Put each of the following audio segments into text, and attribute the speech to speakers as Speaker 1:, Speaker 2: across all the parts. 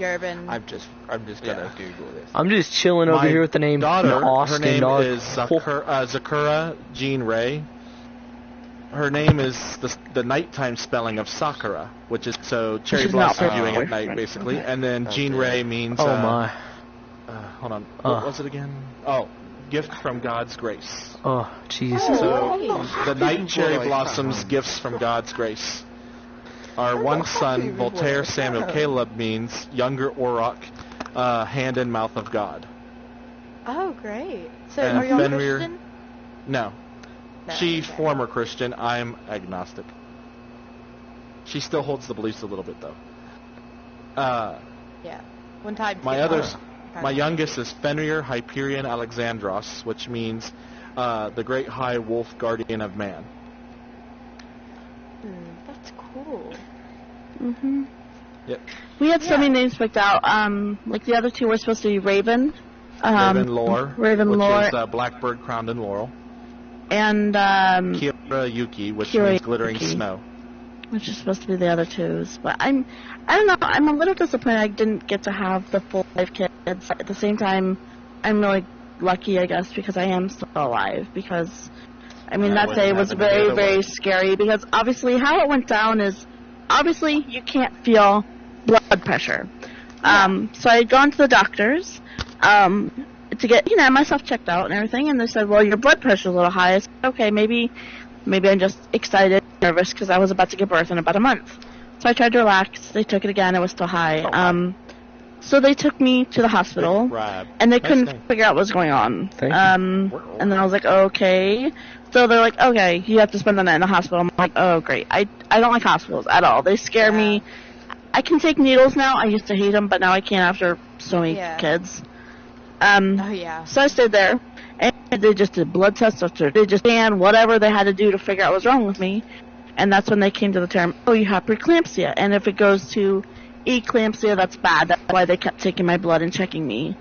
Speaker 1: Urban.
Speaker 2: I'm just gonna Google this.
Speaker 3: I'm just chilling over here with the name
Speaker 4: daughter,
Speaker 3: Austin.
Speaker 4: her name is Sakura Jean Ray. Her name is the nighttime spelling of Sakura, which is cherry blossom viewing at night, basically. Okay. And then Jean Ray means.
Speaker 3: Oh my.
Speaker 4: Hold on. What was it again? Oh, gift from God's grace.
Speaker 3: Oh, Jesus.
Speaker 4: So the night cherry blossoms, gifts from God's grace. Our one son, Voltaire Samuel Caleb, means younger Auroch, hand and mouth of God.
Speaker 1: Oh, great. So
Speaker 4: and
Speaker 1: are you a Christian?
Speaker 4: No. She's former Christian. I'm agnostic. She still holds the beliefs a little bit, though.
Speaker 1: Yeah. One time.
Speaker 4: My youngest is Fenrir Hyperion Alexandros, which means the great high wolf guardian of man.
Speaker 1: That's cool.
Speaker 5: Mhm.
Speaker 4: Yep.
Speaker 5: We had so many names picked out. Like the other two were supposed to be Raven.
Speaker 4: Ravenlore.
Speaker 5: Ravenlore.
Speaker 4: Which is blackbird crowned in laurel.
Speaker 5: And
Speaker 4: Kira Yuki, which means glittering snow.
Speaker 5: Which is supposed to be the other twos. But I don't know, I'm a little disappointed I didn't get to have the full 5 kids. At the same time, I'm really lucky, I guess, because I am still alive. Because, I mean, that day was very, very scary. Because obviously how it went down is, obviously you can't feel blood pressure. So I had gone to the doctors to get, myself checked out and everything, and they said, well, your blood pressure's a little high. I said, okay, maybe I'm just excited, nervous, because I was about to give birth in about a month. So I tried to relax. They took it again. It was still high. So they took me to the hospital, and they couldn't figure out what was going on. And then I was like, okay. So they're like, okay, you have to spend the night in the hospital. I'm like, oh, great. I don't like hospitals at all. They scare me. I can take needles now. I used to hate them, but now I can't after so many kids. So I stayed there, and they just did blood tests, they just scanned whatever they had to do to figure out what was wrong with me, and that's when they came to the term, oh, you have preeclampsia, and if it goes to eclampsia, that's bad. That's why they kept taking my blood and checking me.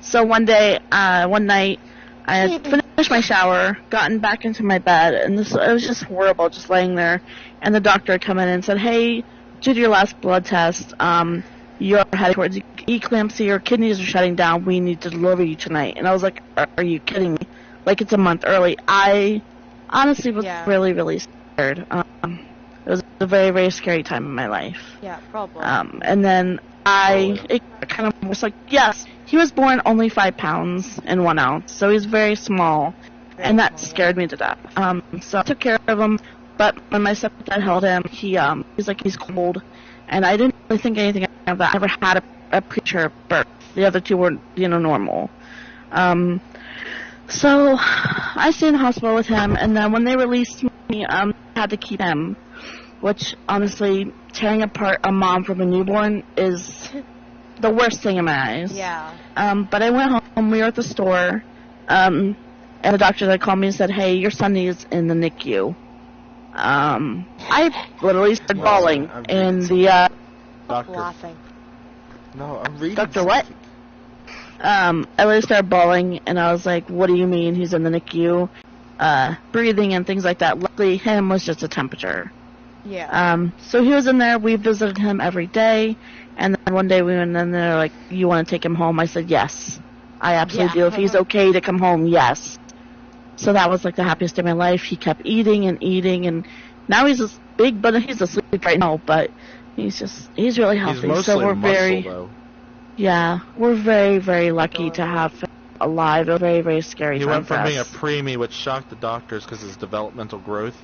Speaker 5: So one night, I had finished my shower, gotten back into my bed, and it was just horrible, just laying there, and the doctor had come in and said, hey, did your last blood test, you're heading towards eclampsia, your kidneys are shutting down, we need to deliver you tonight. And I was like, are you kidding me? Like, it's a month early. I honestly was really, really scared. It was a very, very scary time in my life.
Speaker 1: Yeah, probably.
Speaker 5: And then it kind of was like, yes, he was born only 5 pounds and 1 ounce, so he's very small, and that scared me to death. So I took care of him, but when my stepdad held him, he's like, he's cold, and I didn't really think anything of that. I never had a premature birth. The other two were, normal. So I stayed in the hospital with him, and then when they released me, I had to keep him, which, honestly, tearing apart a mom from a newborn is the worst thing in my eyes. But I went home, we were at the store, and the doctor that called me and said, hey, your son is in the NICU. I literally started bawling in the,
Speaker 1: laughing.
Speaker 2: No, I'm reading.
Speaker 5: Doctor, what? I literally started bawling, and I was like, what do you mean he's in the NICU? Breathing and things like that. Luckily, him was just a temperature. So he was in there. We visited him every day, and then one day we went in there, like, you want to take him home? I said, yes. I absolutely do. If he's okay to come home, yes. So that was, like, the happiest day of my life. He kept eating, and now he's just big, but he's asleep right now, but he's really healthy.
Speaker 4: He's mostly
Speaker 5: so we're
Speaker 4: muscle, though.
Speaker 5: We're very, very lucky to have him alive. A very, very scary time
Speaker 4: He went
Speaker 5: for
Speaker 4: from
Speaker 5: us.
Speaker 4: being a preemie, which shocked the doctors because his developmental growth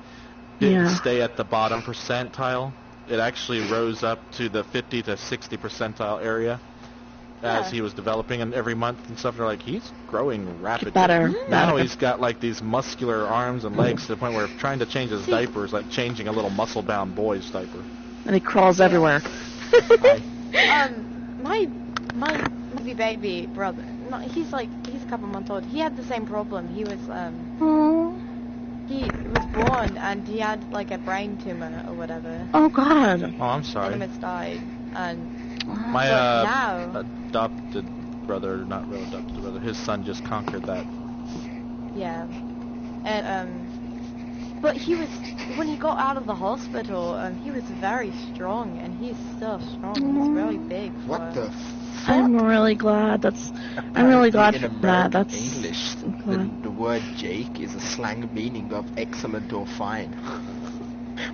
Speaker 4: didn't stay at the bottom percentile. It actually rose up to the 50 to 60 percentile area as he was developing, and every month and stuff. They're like, he's growing rapidly. Now he's got like these muscular arms and legs to the point where trying to change his diaper is like changing a little muscle-bound boy's diaper.
Speaker 5: And he crawls everywhere.
Speaker 1: My baby brother, he's a couple months old. He had the same problem. He was born and he had like a brain tumor or whatever.
Speaker 5: Oh God.
Speaker 4: Oh, I'm sorry.
Speaker 1: And he died. And
Speaker 4: my adopted brother, not real adopted brother, his son just conquered that.
Speaker 1: Yeah. And But he was, when he got out of the hospital, he was very strong, and he's still strong. He's really big.
Speaker 2: What the
Speaker 5: I'm really glad. I'm really glad
Speaker 2: in
Speaker 5: for
Speaker 2: American
Speaker 5: that. That's
Speaker 2: English,
Speaker 5: glad.
Speaker 2: the word Jake is a slang meaning of excellent or fine.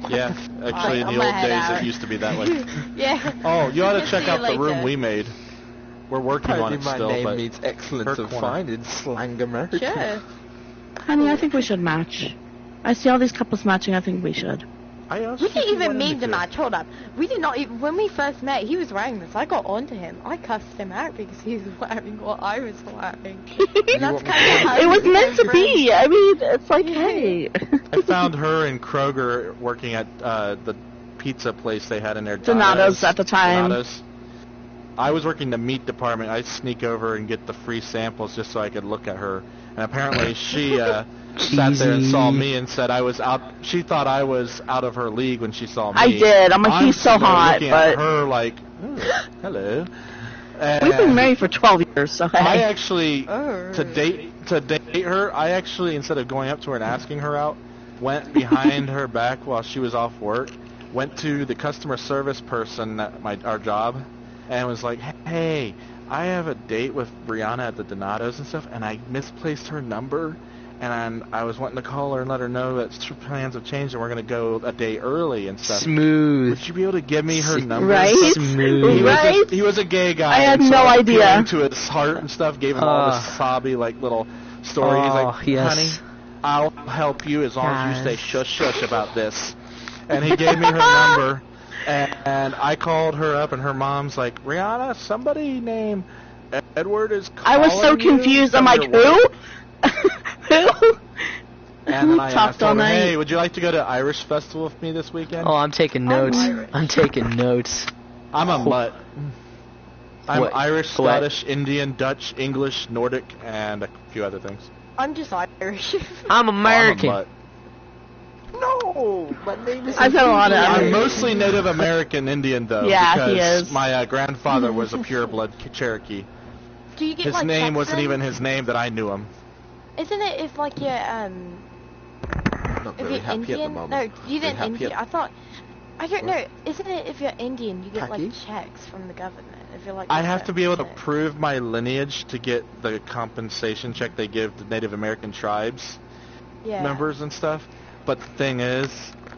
Speaker 4: Yeah, actually, in
Speaker 1: I'm
Speaker 4: the
Speaker 1: gonna
Speaker 4: old
Speaker 1: head
Speaker 4: days,
Speaker 1: out.
Speaker 4: it used to be that way.
Speaker 1: Yeah.
Speaker 4: Oh, you ought to
Speaker 1: See
Speaker 4: check
Speaker 1: you
Speaker 4: out the room
Speaker 1: later.
Speaker 4: we made. We're working on
Speaker 2: Apparently
Speaker 4: it
Speaker 2: my
Speaker 4: still,
Speaker 2: name
Speaker 4: but
Speaker 2: means excellent
Speaker 4: her
Speaker 2: or
Speaker 4: corner.
Speaker 2: fine in slang American.
Speaker 1: Sure.
Speaker 5: Honey, I think we should match. I see all these couples matching. I think we should.
Speaker 4: I asked
Speaker 1: We
Speaker 4: if
Speaker 1: didn't
Speaker 4: you
Speaker 1: even
Speaker 4: wanted
Speaker 1: mean
Speaker 4: me
Speaker 1: to match. Hold up. We did not even, when we first met, he was wearing this. I got onto him. I cussed him out because he was wearing what I was wearing. And that's kind of
Speaker 5: It was meant to be. I mean, it's like, hey.
Speaker 4: I found her in Kroger working at the pizza place they had in there.
Speaker 5: Donato's at the time.
Speaker 4: Donato's. I was working the meat department. I'd sneak over and get the free samples just so I could look at her. And apparently she sat there and saw me and said I was out. She thought I was out of her league when she saw me.
Speaker 5: I did. I'm like, he's so
Speaker 4: sitting there
Speaker 5: hot,
Speaker 4: looking
Speaker 5: but
Speaker 4: at her like, oh, hello.
Speaker 5: we've been married for 12 years, so hey.
Speaker 4: I actually,
Speaker 1: Oh.
Speaker 4: to date her, I actually, instead of going up to her and asking her out, went behind her back while she was off work, went to the customer service person at our job, and was like, hey, I have a date with Brianna at the Donato's and stuff, and I misplaced her number, and I was wanting to call her and let her know that plans have changed and we're going to go a day early and stuff.
Speaker 3: Smooth.
Speaker 4: Would you be able to give me her number?
Speaker 5: Right?
Speaker 3: Smooth.
Speaker 5: Right?
Speaker 4: He was a gay guy.
Speaker 5: I had
Speaker 4: and
Speaker 5: no
Speaker 4: so
Speaker 5: idea.
Speaker 4: peering into his heart and stuff, gave him all this sobby like little story. He's like,
Speaker 3: yes.
Speaker 4: honey, I'll help you as long as you say
Speaker 3: Yes.
Speaker 4: shush shush about this. And he gave me her number, and I called her up, and her mom's like, Rihanna, somebody named Edward is calling
Speaker 5: I was so
Speaker 4: you
Speaker 5: confused. I'm
Speaker 4: from
Speaker 5: like,
Speaker 4: your
Speaker 5: who?
Speaker 4: work."
Speaker 5: Who?
Speaker 4: And then I
Speaker 5: Talked
Speaker 4: asked
Speaker 5: all
Speaker 4: her,
Speaker 5: night.
Speaker 4: hey, would you like to go to Irish Festival with me this weekend?
Speaker 3: Oh, I'm taking notes.
Speaker 1: Irish.
Speaker 3: I'm taking notes.
Speaker 4: I'm a mutt. I'm
Speaker 3: What?
Speaker 4: Irish,
Speaker 3: What?
Speaker 4: Scottish, Indian, Dutch, English, Nordic, and a few other things.
Speaker 1: I'm just Irish.
Speaker 3: I'm American.
Speaker 4: Oh, I'm a mutt.
Speaker 2: No, my name is.
Speaker 5: I've had a lot of
Speaker 4: I'm
Speaker 5: Irish.
Speaker 4: mostly Native American Indian, though.
Speaker 5: Yeah,
Speaker 4: because
Speaker 5: he is.
Speaker 4: my grandfather was a pureblood Cherokee.
Speaker 1: Do you get
Speaker 4: His
Speaker 1: like
Speaker 4: name wasn't
Speaker 1: Texan?
Speaker 4: even his name that I knew him.
Speaker 1: Isn't it if like you're
Speaker 2: Not
Speaker 1: if
Speaker 2: very
Speaker 1: you're
Speaker 2: happy
Speaker 1: Indian?
Speaker 2: at the moment.
Speaker 1: No, you
Speaker 2: Very
Speaker 1: didn't
Speaker 2: happy
Speaker 1: Indian.
Speaker 2: at-
Speaker 1: I thought. I don't know. Isn't it if you're Indian, you get like
Speaker 2: Tacky?
Speaker 1: checks from the government? If you're like.
Speaker 4: I
Speaker 1: a
Speaker 4: have to be able to
Speaker 1: certain
Speaker 4: prove my lineage to get the compensation check they give the Native American tribes
Speaker 1: yeah.
Speaker 4: members and stuff. But the thing is,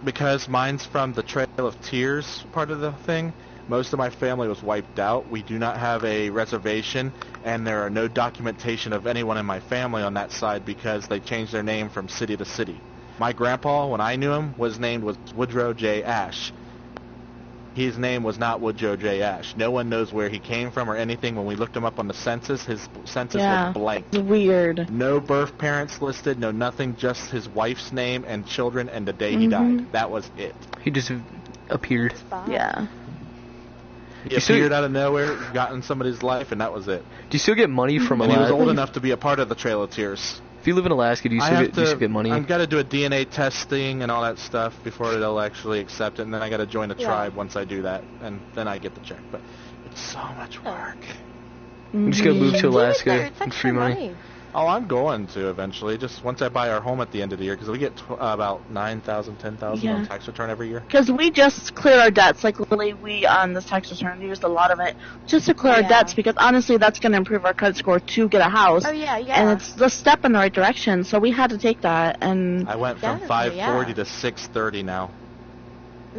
Speaker 4: because mine's from the Trail of Tears part of the thing, most of my family was wiped out. We do not have a reservation, and there are no documentation of anyone in my family on that side because they changed their name from city to city. My grandpa, when I knew him, was Woodrow J. Ash. His name was not Woodrow J. Ash. No one knows where he came from or anything. When we looked him up on the census, his census
Speaker 5: Yeah.
Speaker 4: was blank.
Speaker 5: It's weird.
Speaker 4: No birth parents listed, no nothing, just his wife's name and children and the day he died. That was it.
Speaker 3: He just appeared.
Speaker 1: Bad.
Speaker 5: Yeah.
Speaker 4: He
Speaker 3: You still-
Speaker 4: appeared out of nowhere, got in somebody's life, and that was it.
Speaker 3: Do you still get money from
Speaker 4: And he was
Speaker 3: Alaska?
Speaker 4: old enough to be a part of the Trail of Tears.
Speaker 3: If you live in Alaska, do you
Speaker 4: I
Speaker 3: still
Speaker 4: have
Speaker 3: get, do you still get money?
Speaker 4: I've got to do a DNA testing and all that stuff before they'll actually accept it, and then I got to join a
Speaker 1: Yeah.
Speaker 4: tribe once I do that, and then I get the check. But it's so much work.
Speaker 3: I'm just gonna move to
Speaker 1: Dude,
Speaker 3: Alaska
Speaker 1: it's
Speaker 3: and
Speaker 1: extra
Speaker 3: free money.
Speaker 4: Oh, I'm going to eventually, just once I buy our home at the end of the year, because we get about 9,000, 10,000
Speaker 5: Yeah.
Speaker 4: on tax return every year.
Speaker 5: Because we just cleared our debts. Like, literally, we, on this tax return, used a lot of it just to clear our
Speaker 1: Yeah.
Speaker 5: debts because, honestly, that's going to improve our credit score to get a house.
Speaker 1: Oh yeah, yeah.
Speaker 5: And it's the step in the right direction, so we had to take that, and
Speaker 4: I went from
Speaker 1: Definitely,
Speaker 4: 540
Speaker 1: yeah.
Speaker 4: to 630 now.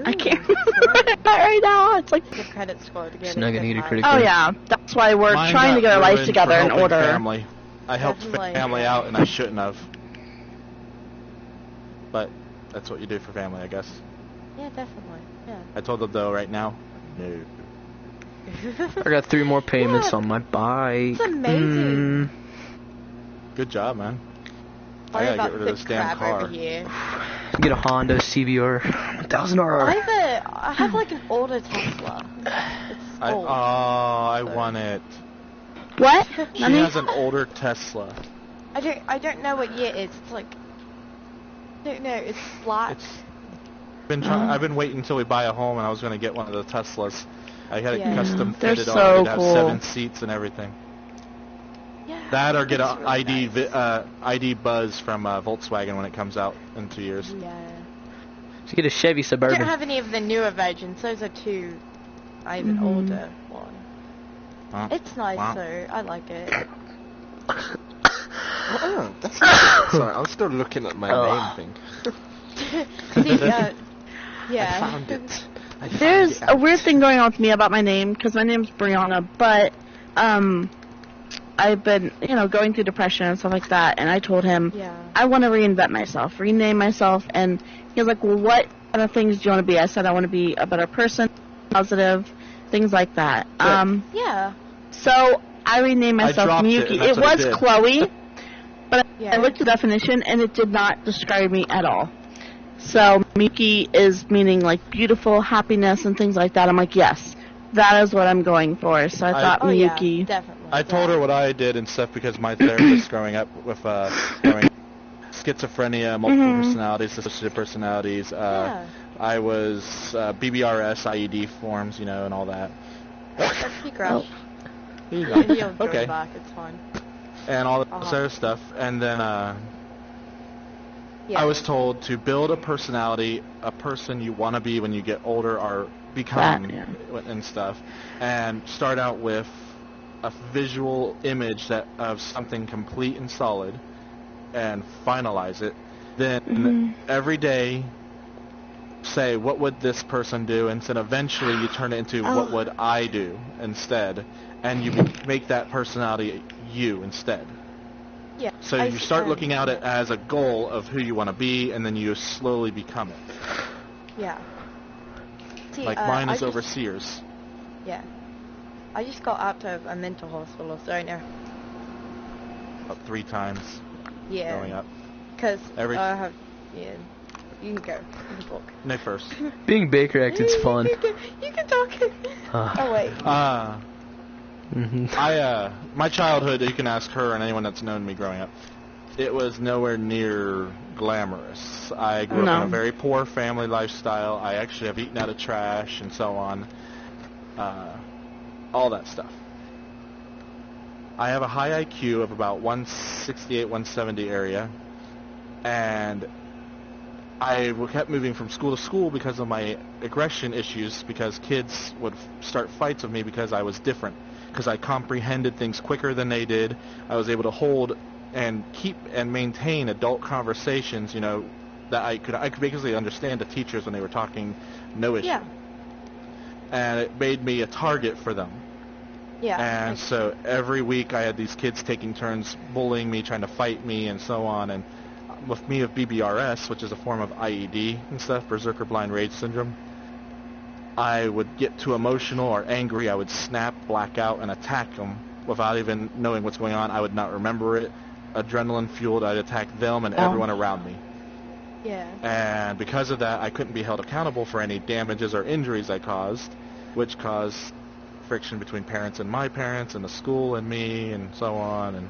Speaker 5: I
Speaker 1: Ooh,
Speaker 5: can't
Speaker 1: that's
Speaker 5: remember it right now. It's like,
Speaker 1: good credit score to get
Speaker 3: Snug
Speaker 1: it
Speaker 3: and
Speaker 1: this
Speaker 3: eat a
Speaker 1: high.
Speaker 3: credit
Speaker 5: oh
Speaker 3: card.
Speaker 5: yeah, that's why we're
Speaker 4: Mine
Speaker 5: trying to
Speaker 4: got
Speaker 5: get our life
Speaker 4: ruined
Speaker 5: together
Speaker 4: for
Speaker 5: in
Speaker 4: helping
Speaker 5: order.
Speaker 4: Family. I helped
Speaker 1: Definitely.
Speaker 4: family out, and I shouldn't have. But that's what you do for family, I guess.
Speaker 1: Yeah, definitely. Yeah.
Speaker 4: I told them though right now, no.
Speaker 3: I got 3 more payments
Speaker 1: Yeah.
Speaker 3: on my bike.
Speaker 1: It's amazing.
Speaker 4: Good job, man.
Speaker 1: Sorry
Speaker 4: I gotta
Speaker 1: about
Speaker 4: get rid of this damn
Speaker 1: crap
Speaker 4: car.
Speaker 1: over here.
Speaker 3: Get a Honda CBR, $1,000.
Speaker 1: I have like an older Tesla. It's old.
Speaker 4: I want it.
Speaker 5: What?
Speaker 4: She
Speaker 5: Nani?
Speaker 4: has an older Tesla.
Speaker 1: I don't know what year it is. It's like I don't know. It's flat.
Speaker 4: I've been waiting until we buy a home, and I was going to get one of the Teslas. I had it
Speaker 1: Yeah.
Speaker 4: custom
Speaker 5: They're
Speaker 4: fitted
Speaker 5: so
Speaker 4: on. It'd have
Speaker 5: cool.
Speaker 4: 7 seats and everything.
Speaker 1: Yeah.
Speaker 4: That or get
Speaker 1: It's
Speaker 4: a
Speaker 1: really nice.
Speaker 4: ID Buzz from Volkswagen when it comes out in 2 years.
Speaker 1: Yeah.
Speaker 3: Just get a Chevy
Speaker 1: I
Speaker 3: Suburban.
Speaker 1: don't have any of the newer versions. Those are two. I have an older one. It's nice though. I like it.
Speaker 2: Oh, that's sorry, I was still looking at my name thing.
Speaker 1: See,
Speaker 2: I
Speaker 1: yeah.
Speaker 2: found it.
Speaker 5: There's a weird thing going on with me about my name, because my name's Brianna, but, I've been, going through depression and stuff like that, and I told him, I want to reinvent myself, rename myself, and he was like, well, what kind of things do you want to be? I said, I want to be a better person, positive, things like that.
Speaker 1: Yeah.
Speaker 5: So, I renamed myself Miyuki. It was Chloe, but I looked at the definition, and it did not describe me at all. So, Miyuki is meaning, like, beautiful, happiness, and things like that. I'm like, yes, that is what I'm going for. So I thought Miyuki.
Speaker 1: Yeah, definitely.
Speaker 4: I told her what I did and stuff because my therapist growing up with schizophrenia, multiple personalities, dissociative personalities. I was BBRS, IED forms, and all that.
Speaker 1: That's pretty gross.
Speaker 4: Here you go.
Speaker 1: You'll go
Speaker 4: Okay.
Speaker 1: back, it's fine.
Speaker 4: And all that other stuff. And then I was told to build a personality, a person you want to be when you get older or become and stuff. And start out with a visual image of something complete and solid and finalize it. Then every day say, what would this person do? And then eventually you turn it into what would I do instead. And you make that personality you instead.
Speaker 1: Yeah.
Speaker 4: So you start looking at it as a goal of who you want to be, and then you slowly become it.
Speaker 1: Yeah. See,
Speaker 4: like mine is overseers.
Speaker 1: Yeah. I just got out of a mental hospital, so I know.
Speaker 4: About 3 times.
Speaker 1: Yeah.
Speaker 4: Growing up.
Speaker 1: Because I have, you can go. You can talk.
Speaker 4: No, first.
Speaker 3: Being Baker Act, it's fun.
Speaker 1: You can talk. Oh, wait.
Speaker 4: My childhood, you can ask her and anyone that's known me growing up, it was nowhere near glamorous. I grew up in a very poor family lifestyle. I actually have eaten out of trash and so on. All that stuff. I have a high IQ of about 168, 170 area, and I kept moving from school to school because of my aggression issues, because kids would start fights with me because I was different, because I comprehended things quicker than they did. I was able to hold and keep and maintain adult conversations, that I could basically understand the teachers when they were talking, no issue. Yeah. And it made me a target for them.
Speaker 1: Yeah.
Speaker 4: And so every week I had these kids taking turns bullying me, trying to fight me, and so on. And with me of BBRS, which is a form of IED and stuff, Berserker Blind Rage Syndrome, I would get too emotional or angry. I would snap, black out, and attack them without even knowing what's going on. I would not remember it. Adrenaline fueled, I'd attack them and everyone around me.
Speaker 1: Yeah.
Speaker 4: And because of that, I couldn't be held accountable for any damages or injuries I caused, which caused friction between parents and my parents and the school and me and so on. And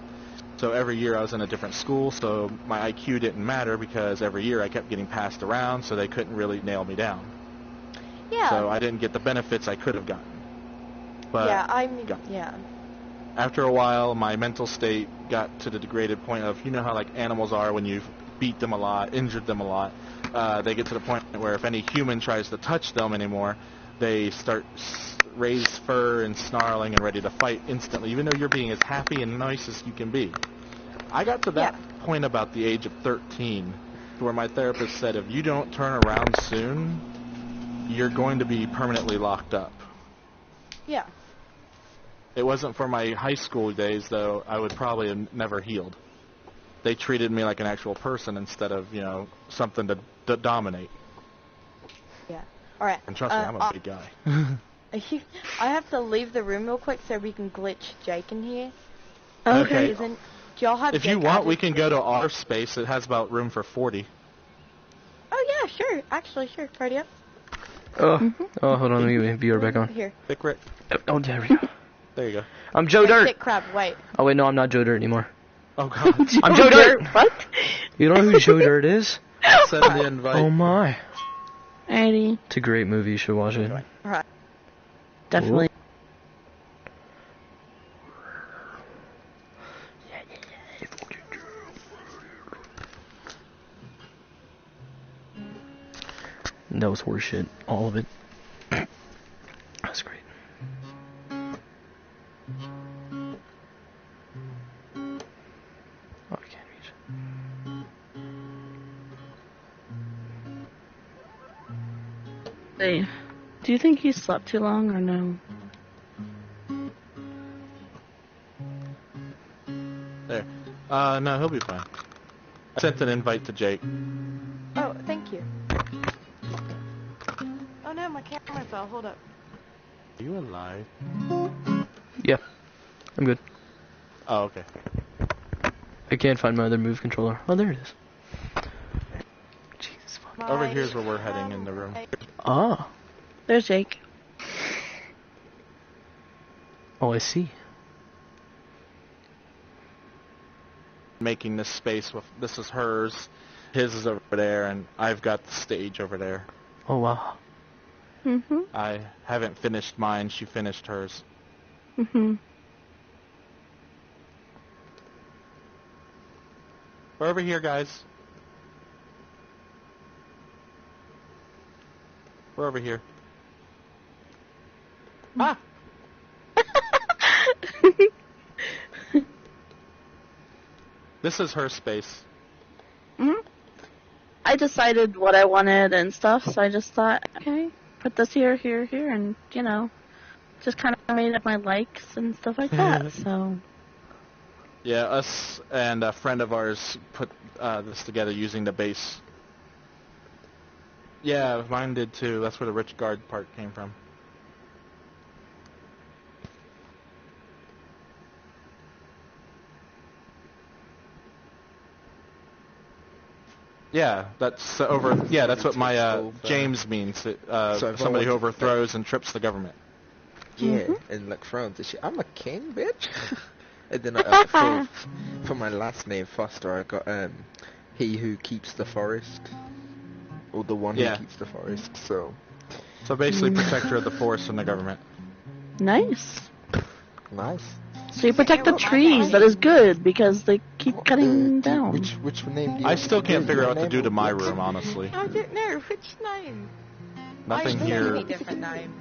Speaker 4: so every year I was in a different school, so my IQ didn't matter because every year I kept getting passed around, so they couldn't really nail me down.
Speaker 1: Yeah.
Speaker 4: So I didn't get the benefits I could have gotten. But after a while, my mental state got to the degraded point of, how like animals are when you've beat them a lot, injured them a lot. They get to the point where if any human tries to touch them anymore, they start raise fur and snarling and ready to fight instantly, even though you're being as happy and nice as you can be. I got to that point about the age of 13, where my therapist said, if you don't turn around soon, you're going to be permanently locked up.
Speaker 1: Yeah.
Speaker 4: It wasn't for my high school days, though. I would probably have never healed. They treated me like an actual person instead of, something to dominate.
Speaker 1: Yeah. All right.
Speaker 4: And trust me, I'm a big guy.
Speaker 1: I have to leave the room real quick so we can glitch Jake in here.
Speaker 4: Okay.
Speaker 1: Do y'all have
Speaker 4: if
Speaker 1: Jake
Speaker 4: you want, we can go to our space. It has about room for 40.
Speaker 1: Oh, yeah, sure. Actually, sure. Party up.
Speaker 3: Oh, hold on. Let me be right back on.
Speaker 1: Here.
Speaker 4: Thick Rick.
Speaker 3: Oh, there we go.
Speaker 4: There you go.
Speaker 3: I'm Joe Dirt.
Speaker 1: Thick crab, wait.
Speaker 3: Oh, wait, no, I'm not Joe Dirt anymore.
Speaker 4: Oh, God.
Speaker 3: I'm Joe Dirt.
Speaker 5: What?
Speaker 3: You don't know who Joe Dirt is?
Speaker 4: Send the invite.
Speaker 3: Oh, my.
Speaker 5: Alrighty.
Speaker 3: It's a great movie. You should watch it.
Speaker 1: All right.
Speaker 5: Definitely.
Speaker 3: Yeah. That was horseshit. All of it. That's great. Oh, I can't reach.
Speaker 5: Hey, do you think he slept too long or no?
Speaker 4: There. No, he'll be fine. I sent an invite to Jake.
Speaker 1: Oh, thank you. Oh no, my camera fell. Hold up.
Speaker 4: Are you alive?
Speaker 3: Yeah. I'm good.
Speaker 4: Oh, okay.
Speaker 3: I can't find my other move controller. Oh, there it is. Jesus fuck.
Speaker 4: Over here's where we're heading in the room.
Speaker 3: Ah.
Speaker 5: There's Jake.
Speaker 3: Oh, I see.
Speaker 4: Making this space with this is hers, his is over there, and I've got the stage over there.
Speaker 3: Oh, wow.
Speaker 5: Mhm.
Speaker 4: I haven't finished mine. She finished hers.
Speaker 5: Mhm.
Speaker 4: We're over here, guys. We're over here. Ah! This is her space.
Speaker 5: Mhm. I decided what I wanted and stuff, so I just thought, okay, put this here, here, here, and you know, just kind of made up my likes and stuff like that. So.
Speaker 4: Yeah, us and a friend of ours put this together using the base. Yeah, mine did too. That's where the rich guard part came from. Yeah, that's over. Yeah, that's what my James means. Somebody who overthrows and trips the government.
Speaker 2: Yeah, and like frowns and shit. I'm a king, bitch. And then for my last name Foster, I got he who keeps the forest, or the one who keeps the forest. So
Speaker 4: basically, protector of the forest and the government.
Speaker 5: Nice.
Speaker 2: Nice.
Speaker 5: So you protect the trees. That is good because they keep cutting down.
Speaker 2: Which name do you
Speaker 4: I still can't figure out what to do to my room, honestly.
Speaker 1: I don't know which name.
Speaker 4: Nothing
Speaker 1: I
Speaker 4: here.
Speaker 1: Many different names.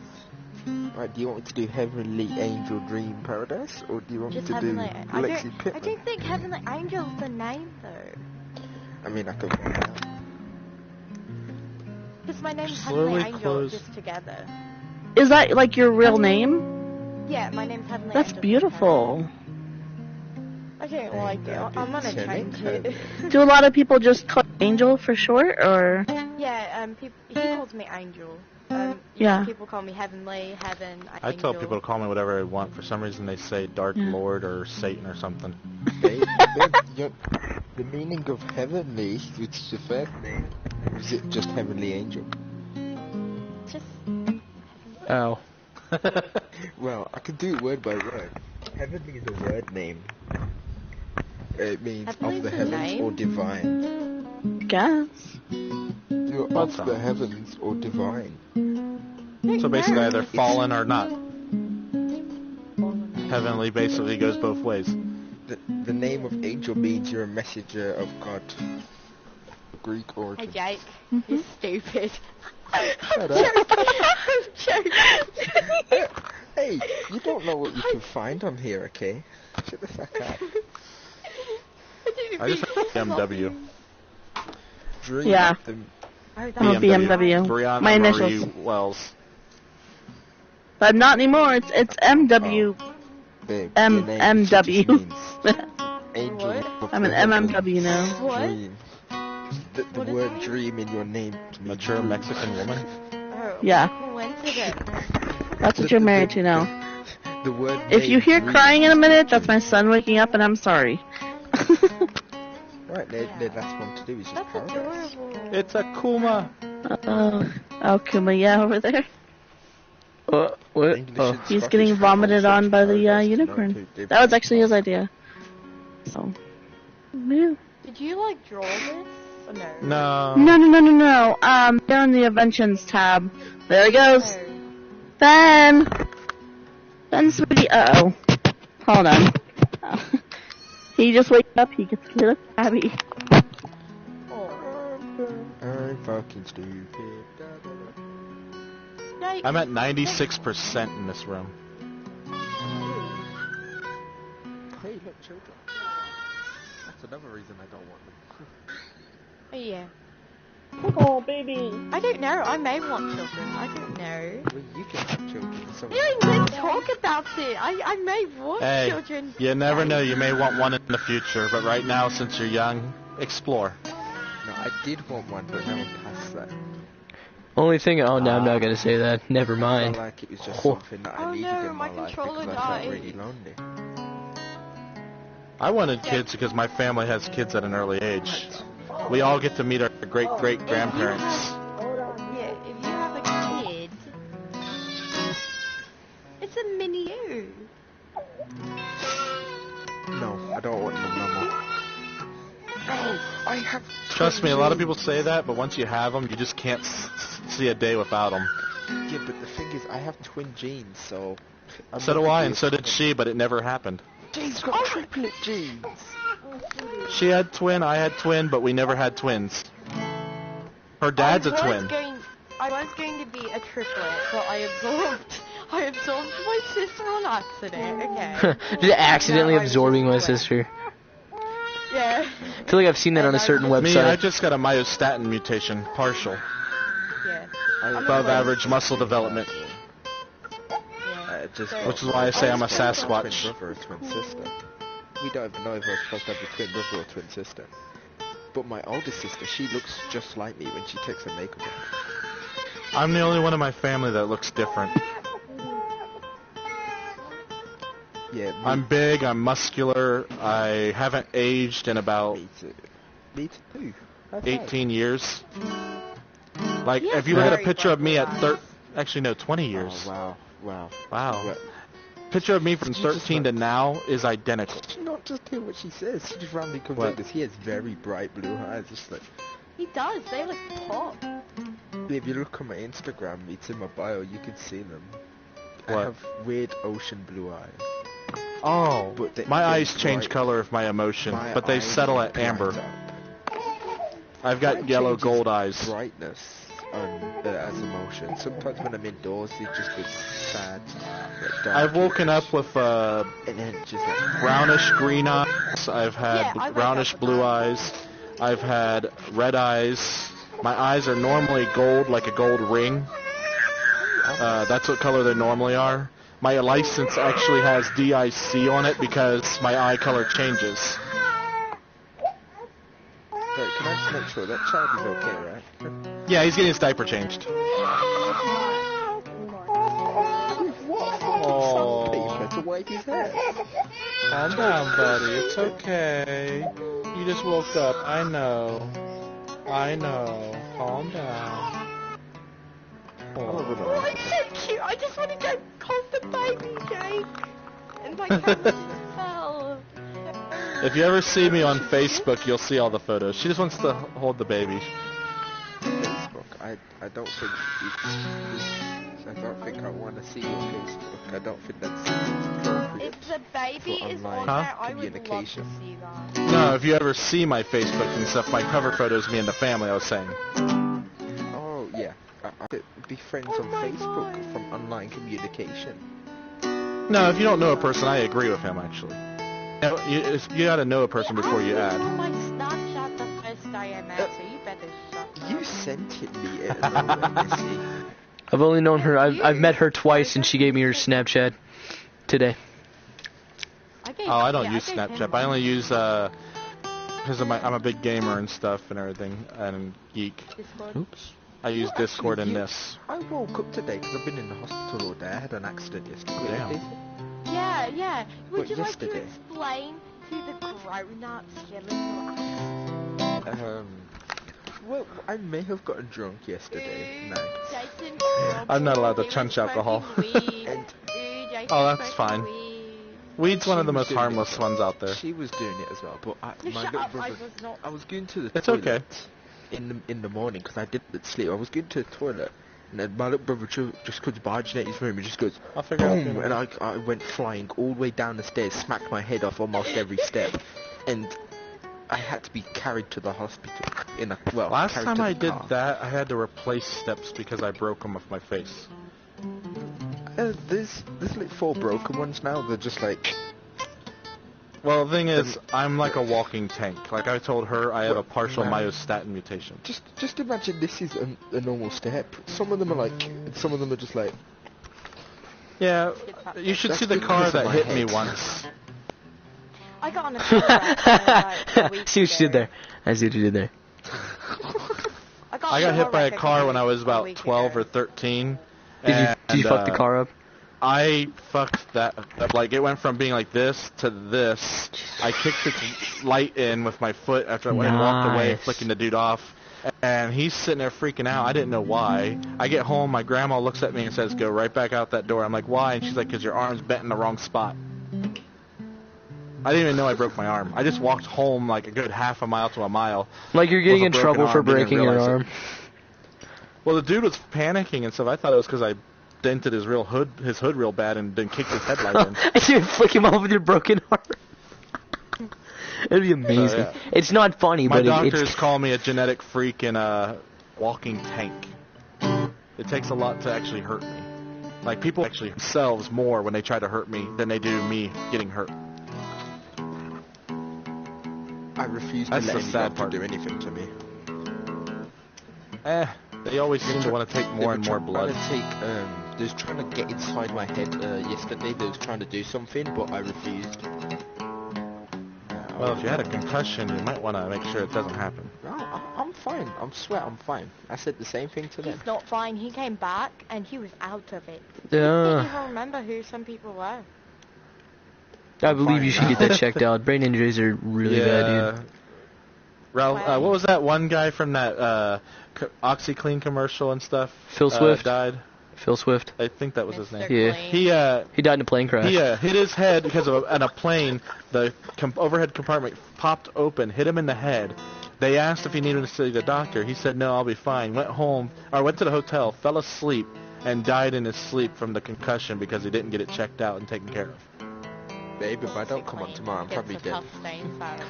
Speaker 2: Right, do you want me to do Heavenly Angel Dream Paradise, or do you want
Speaker 1: Just
Speaker 2: me to do
Speaker 1: Heavenly.
Speaker 2: Lexi
Speaker 1: I
Speaker 2: Pittman?
Speaker 1: don't think Heavenly Angel's the name though.
Speaker 2: I mean, I could find out.
Speaker 1: Because my name's
Speaker 4: Slowly
Speaker 1: Heavenly Angel
Speaker 4: close.
Speaker 1: just together.
Speaker 5: Is that like your real name?
Speaker 1: Yeah, my name's Heavenly
Speaker 5: That's
Speaker 1: Angel.
Speaker 5: beautiful.
Speaker 1: I don't like it. I'm gonna change it.
Speaker 5: Do a lot of people just call you Angel for short, or?
Speaker 1: Yeah, he calls me Angel.
Speaker 5: Yeah.
Speaker 1: People call me Heavenly, Heaven,
Speaker 4: I tell
Speaker 1: Angel.
Speaker 4: people to call me whatever they want. For some reason, they say Dark
Speaker 5: Yeah.
Speaker 4: Lord or Satan or something.
Speaker 2: The meaning of heavenly, which is your first name, is it just Heavenly Angel?
Speaker 1: Just
Speaker 3: Ow.
Speaker 2: Well, I could do it word by word. Heavenly is a word name. It means
Speaker 1: Heavenly
Speaker 2: of the
Speaker 1: is a
Speaker 2: heavens
Speaker 1: name?
Speaker 2: or divine.
Speaker 5: Guess.
Speaker 2: You're
Speaker 4: What's
Speaker 2: of the
Speaker 4: that?
Speaker 2: heavens or divine.
Speaker 4: So basically, either fallen or not. Heavenly basically goes both ways.
Speaker 2: The name of angel means you're a messenger of God. Greek
Speaker 1: Hey
Speaker 2: origin.
Speaker 1: Jake, you're stupid.
Speaker 2: Shut up.
Speaker 1: I'm joking.
Speaker 2: Hey, you don't know what you can find on here, okay? Shut the fuck up.
Speaker 4: I just heard BMW.
Speaker 2: Dream
Speaker 5: Yeah.
Speaker 2: the-
Speaker 1: Oh,
Speaker 5: I'm a BMW.
Speaker 4: Brianna
Speaker 5: My
Speaker 4: Marie
Speaker 5: initials.
Speaker 4: Wells.
Speaker 5: But not anymore. It's MW.
Speaker 2: Babe,
Speaker 5: M-
Speaker 2: your name
Speaker 5: MW.
Speaker 2: just means angel
Speaker 1: What?
Speaker 2: of
Speaker 5: I'm
Speaker 2: the
Speaker 5: an
Speaker 2: heavens.
Speaker 5: MMW now.
Speaker 1: What?
Speaker 2: Dream. The
Speaker 1: What does
Speaker 2: word
Speaker 1: it mean?
Speaker 2: dream in your name means
Speaker 4: Mature
Speaker 2: dream.
Speaker 4: Mexican woman.
Speaker 1: Oh,
Speaker 5: Yeah.
Speaker 1: coincidence.
Speaker 5: That's what you're married to now.
Speaker 2: The word
Speaker 5: If you
Speaker 2: name,
Speaker 5: hear
Speaker 2: dream.
Speaker 5: crying in a minute, that's my son waking up, and I'm sorry.
Speaker 2: Right, that's one to do. Is just
Speaker 1: That's
Speaker 2: paradise.
Speaker 1: adorable.
Speaker 4: It's a Kuma.
Speaker 5: Oh, Kuma, yeah, over there.
Speaker 3: What?
Speaker 2: English
Speaker 3: Oh.
Speaker 2: and
Speaker 5: He's
Speaker 2: Scottish
Speaker 5: getting
Speaker 2: people
Speaker 5: vomited
Speaker 2: search
Speaker 5: on by the
Speaker 2: paradise to know
Speaker 5: unicorn.
Speaker 2: who they
Speaker 5: That was
Speaker 2: belong
Speaker 5: actually his
Speaker 2: to.
Speaker 5: idea. So, yeah.
Speaker 1: Did you like draw this? Or no?
Speaker 4: No.
Speaker 5: No. They're on the Inventions tab. There he goes.
Speaker 1: Oh.
Speaker 5: Ben, sweetie. Uh-oh. Hold on. He just wakes up. He gets a little tabby.
Speaker 1: Oh.
Speaker 2: I'm fucking stupid. Da, da, da.
Speaker 1: No,
Speaker 4: I'm at 96% in this room.
Speaker 2: Hey, look, children. That's another reason I don't want them.
Speaker 1: Oh, yeah.
Speaker 5: Oh, baby.
Speaker 1: I don't know. I may want children. I don't know.
Speaker 2: Well, you can have children. So
Speaker 1: We don't even talk about it. I may want
Speaker 4: Hey,
Speaker 1: children.
Speaker 4: you never know. You may want one in the future, but right now, since you're young, explore.
Speaker 2: No, I did want one, but now I'm past that.
Speaker 3: Only thing. Oh no, I'm not gonna say that. Never
Speaker 2: I
Speaker 3: mind.
Speaker 2: felt like it was just
Speaker 3: Oh.
Speaker 2: something that
Speaker 1: Oh,
Speaker 2: I needed
Speaker 1: no,
Speaker 2: in
Speaker 1: my
Speaker 2: my life
Speaker 1: controller
Speaker 2: because I felt
Speaker 1: died.
Speaker 2: really lonely.
Speaker 4: I wanted kids because my family has kids at an early age. We all get to meet our great-great-grandparents.
Speaker 1: Yeah, if you have a kid, it's a mini you.
Speaker 2: No, I don't want them no more. No, I have.
Speaker 4: Trust me, a lot of people
Speaker 2: twin
Speaker 4: say that, but once you have them, you just can't see a day without them.
Speaker 2: genes. Yeah, but the thing is, I have twin genes, so. I'm
Speaker 4: So
Speaker 2: not
Speaker 4: do
Speaker 2: gonna
Speaker 4: I,
Speaker 2: be
Speaker 4: and so
Speaker 2: able
Speaker 4: did
Speaker 2: to-
Speaker 4: she, but it never happened.
Speaker 2: Jane's got triplet genes.
Speaker 4: She had twin, I had twin, but we never had twins. Her dad's a twin.
Speaker 1: I was going to be a triplet, but I absorbed my sister on accident. Okay.
Speaker 3: Just accidentally
Speaker 1: No, I was
Speaker 3: absorbing my
Speaker 1: just twin.
Speaker 3: sister.
Speaker 1: Yeah.
Speaker 3: I feel like I've seen that on a certain
Speaker 4: Me, I
Speaker 3: website.
Speaker 4: just got a myostatin mutation, partial.
Speaker 1: Yeah.
Speaker 4: Above average muscle development.
Speaker 1: Yeah.
Speaker 2: Just
Speaker 4: Which is why I say I'm a
Speaker 2: Twin
Speaker 4: Sasquatch.
Speaker 2: brother or twin sister. We don't even know if we're supposed to have a twin brother or twin sister. But my older sister, she looks just like me when she takes her makeup off.
Speaker 4: I'm the only one in my family that looks different.
Speaker 2: Yeah,
Speaker 4: I'm big, I'm muscular, I haven't aged in about
Speaker 2: me too. Me too. High five.
Speaker 4: 18 years. Like,
Speaker 1: Yeah,
Speaker 4: if you look at a
Speaker 1: very
Speaker 4: picture of me at
Speaker 1: muscular.
Speaker 4: actually no, 20 years.
Speaker 2: Oh, wow.
Speaker 4: Wow.
Speaker 2: What?
Speaker 4: Picture of me from
Speaker 2: You just
Speaker 4: 13 to
Speaker 2: like-
Speaker 4: now is identical.
Speaker 2: Did you not just hear what she says? She just randomly comes
Speaker 4: What?
Speaker 2: like this. He has very bright blue eyes. Just like,
Speaker 1: He does. They look pop.
Speaker 2: if you look on my Instagram, it's in my bio, you can see them. I
Speaker 4: What?
Speaker 2: have weird ocean blue eyes.
Speaker 4: Oh,
Speaker 2: But they-
Speaker 4: my
Speaker 2: they're
Speaker 4: eyes change
Speaker 2: bright.
Speaker 4: color with my emotion,
Speaker 2: My
Speaker 4: but they
Speaker 2: eyes
Speaker 4: settle at
Speaker 2: bright
Speaker 4: amber.
Speaker 2: up.
Speaker 4: I've got
Speaker 2: Mine
Speaker 4: yellow
Speaker 2: changes
Speaker 4: gold eyes.
Speaker 2: Brightness as emotion. Sometimes when I'm indoors, it just gets sad. Like dark,
Speaker 4: I've woken up with
Speaker 2: and then it just like
Speaker 4: brownish green eyes. I've
Speaker 1: Yeah, I
Speaker 4: had
Speaker 1: wake
Speaker 4: brownish
Speaker 1: up with
Speaker 4: blue
Speaker 1: that.
Speaker 4: eyes. I've had red eyes. My eyes are normally gold, like a gold ring. That's what color they normally are. My license actually has DIC on it because my eye color changes.
Speaker 2: Wait, can I just make sure that child is okay, right?
Speaker 4: Yeah, he's getting his diaper changed.
Speaker 2: Some paper to wipe his head.
Speaker 4: Calm down, buddy. It's okay. You just woke up. I know. Calm down.
Speaker 1: Oh, it's so cute. I just want to go hold the baby, Jake. And my camera fell.
Speaker 4: If you ever see me on Facebook, you'll see all the photos. She just wants to hold the baby.
Speaker 2: Facebook. I don't think I don't think I want to see your Facebook. I don't think that's appropriate.
Speaker 1: If the baby
Speaker 2: For
Speaker 1: is on
Speaker 2: online
Speaker 1: there, I would love to
Speaker 2: communication.
Speaker 1: see that.
Speaker 4: No, if you ever see my Facebook and stuff, my cover photos me and the family, I was saying.
Speaker 2: Oh yeah, I could be friends
Speaker 1: Oh
Speaker 2: on
Speaker 1: my
Speaker 2: Facebook
Speaker 1: God.
Speaker 2: from online communication.
Speaker 4: No, if you don't know a person, I agree with him, actually. You gotta know a person before you
Speaker 1: I
Speaker 4: add.
Speaker 1: saw my Snapchat the first day I met, so you better shut up.
Speaker 2: You sent it me out of nowhere, Missy.
Speaker 3: I've only known her. I've met her twice, and she gave me her Snapchat today.
Speaker 4: Oh, I don't use
Speaker 1: gave him
Speaker 4: Snapchat. I only
Speaker 1: mine.
Speaker 4: use because I'm a big gamer and stuff and everything and geek.
Speaker 1: Discord.
Speaker 3: Oops.
Speaker 4: I use
Speaker 2: Well,
Speaker 4: Discord
Speaker 2: actually,
Speaker 4: and
Speaker 2: you-
Speaker 4: this.
Speaker 2: I woke up today because I've been in the hospital all day. I had an accident yesterday.
Speaker 4: Damn.
Speaker 1: Yeah. Would
Speaker 2: What,
Speaker 1: you like to
Speaker 2: yesterday?
Speaker 1: explain to the grown-ups your little accident?
Speaker 2: Well, I may have gotten drunk yesterday night.
Speaker 1: Jason
Speaker 4: I'm not allowed to
Speaker 1: he was
Speaker 4: chunch alcohol.
Speaker 1: smoking weed.
Speaker 2: And
Speaker 1: Jason
Speaker 4: Oh,
Speaker 1: was
Speaker 4: that's
Speaker 1: smoking
Speaker 4: fine.
Speaker 1: weed.
Speaker 4: Weed's one of the
Speaker 2: She was
Speaker 4: most
Speaker 2: doing it
Speaker 4: harmless
Speaker 2: as well.
Speaker 4: ones out there.
Speaker 2: She was doing it as well, but
Speaker 1: You
Speaker 2: my
Speaker 1: shut
Speaker 2: little
Speaker 1: up,
Speaker 2: brother.
Speaker 1: I was not.
Speaker 2: I was going to the
Speaker 4: It's
Speaker 2: toilet
Speaker 4: okay.
Speaker 2: in the morning because I didn't sleep. I was going to the toilet, and then my little brother just comes barging out his room and just goes
Speaker 4: I'll figure it
Speaker 2: boom,
Speaker 4: out.
Speaker 2: and I went flying all the way down the stairs, smacked my head off almost every step, and I had to be carried to the hospital in a
Speaker 4: Last
Speaker 2: carried
Speaker 4: time
Speaker 2: to the
Speaker 4: I did
Speaker 2: car.
Speaker 4: that, I had to replace steps because I broke them with my face.
Speaker 2: There's like 4 broken ones now. They're just like.
Speaker 4: Well, the thing is, I'm like a walking tank. Like I told her, I have a partial myostatin mutation.
Speaker 2: Just imagine this is a normal step. Some of them are like, some of them are just like.
Speaker 4: Yeah, you should see the
Speaker 2: That's
Speaker 4: car
Speaker 2: because of
Speaker 4: that
Speaker 2: my
Speaker 4: hit me
Speaker 2: head.
Speaker 4: once.
Speaker 1: I got on a car wreck, like, a week
Speaker 3: See what you did
Speaker 1: ago.
Speaker 3: there. I see what you did there.
Speaker 1: I
Speaker 4: I got hit by a
Speaker 1: wreck
Speaker 4: car when I was
Speaker 1: a
Speaker 4: about
Speaker 1: week
Speaker 4: 12
Speaker 1: ago.
Speaker 4: or 13.
Speaker 3: Did you fuck the car up?
Speaker 4: I fucked that up. Like, it went from being like this to this. I kicked its light in with my foot after I went and walked away,
Speaker 3: Nice.
Speaker 4: flicking the dude off. And he's sitting there freaking out. I didn't know why. I get home, my grandma looks at me and says, "Go right back out that door." I'm like, "Why?" And she's like, "'Cause your arm's bent in the wrong spot." I didn't even know I broke my arm. I just walked home like a good half a mile to a mile.
Speaker 3: Like you're getting
Speaker 4: with a
Speaker 3: in
Speaker 4: broken
Speaker 3: trouble for
Speaker 4: arm, didn't
Speaker 3: breaking your
Speaker 4: realize it.
Speaker 3: arm.
Speaker 4: Well, the dude was panicking and stuff. I thought it was because I dented his hood real bad and then kicked his headlight in.
Speaker 3: You flick him off with your broken arm. It'd be amazing.
Speaker 4: yeah.
Speaker 3: It's not funny,
Speaker 4: My
Speaker 3: but
Speaker 4: doctors
Speaker 3: it's
Speaker 4: call me a genetic freak and a walking tank. It takes a lot to actually hurt me. Like, people actually themselves more when they try to hurt me than they do me getting hurt.
Speaker 2: I refuse to
Speaker 4: That's
Speaker 2: let
Speaker 4: the
Speaker 2: any
Speaker 4: sad
Speaker 2: doctor
Speaker 4: part.
Speaker 2: do anything to me.
Speaker 4: They always seem to want to take more and more blood.
Speaker 2: They was trying to get inside my head yesterday. They was trying to do something, but I refused.
Speaker 4: Well, if you had a concussion, you might want to make sure it doesn't happen.
Speaker 2: No, I'm fine. I'm fine. I said the same thing to them.
Speaker 1: He's not fine. He came back and he was out of it. I
Speaker 3: yeah.
Speaker 1: don't even remember who some people were.
Speaker 3: I believe
Speaker 2: fine.
Speaker 3: you should get that checked out. Brain injuries are really bad, dude.
Speaker 4: Ralph,
Speaker 1: Wow.
Speaker 4: what was that one guy from that OxyClean commercial and stuff?
Speaker 3: Phil Swift.
Speaker 4: Died.
Speaker 3: Phil Swift.
Speaker 4: I think that was his name.
Speaker 1: Mr.
Speaker 3: Yeah.
Speaker 1: Clean.
Speaker 3: He died in a plane crash.
Speaker 4: He hit his head because of a plane. The overhead compartment popped open, hit him in the head. They asked if he needed to see the doctor. He said, "No, I'll be fine." Went to the hotel, fell asleep, and died in his sleep from the concussion because he didn't get it checked out and taken care of.
Speaker 2: Babe, if I don't come on tomorrow, I'm
Speaker 1: Gets
Speaker 2: probably
Speaker 1: the
Speaker 2: dead.
Speaker 1: tough stains out.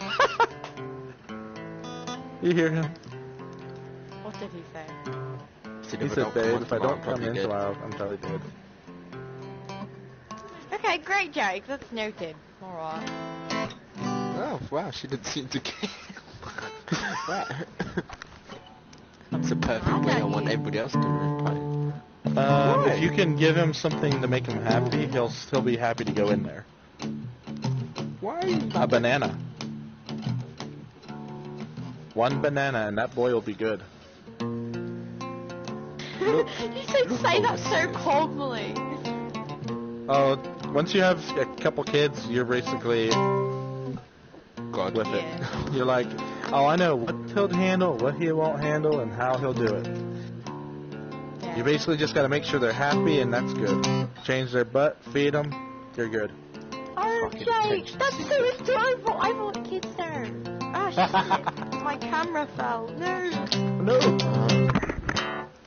Speaker 4: You hear him?
Speaker 1: What did he say?
Speaker 4: He said, "Babe, if I don't come in tomorrow, I'm probably dead."
Speaker 1: Okay, great joke. That's noted. Alright.
Speaker 2: Oh, wow, she didn't seem to care. Right. That's a perfect way I want everybody else to reply.
Speaker 4: If you can give him something to make him happy, he'll be happy to go in there.
Speaker 2: Why?
Speaker 4: A banana. One banana, and that boy will be good.
Speaker 1: You should say that so calmly.
Speaker 4: Oh, once you have a couple kids, you're basically
Speaker 2: God.
Speaker 4: with it.
Speaker 1: Yeah.
Speaker 4: You're like, oh, I know what he'll handle, what he won't handle, and how he'll do it.
Speaker 1: Yeah.
Speaker 4: You basically just got to make sure they're happy, and that's good. Change their butt, feed them, you're good.
Speaker 1: Oh,
Speaker 2: Fucking
Speaker 1: Jake,
Speaker 2: attention
Speaker 1: that's so
Speaker 2: seeker.
Speaker 1: adorable. I want kids there. Oh, shit. My camera fell. No.
Speaker 4: No.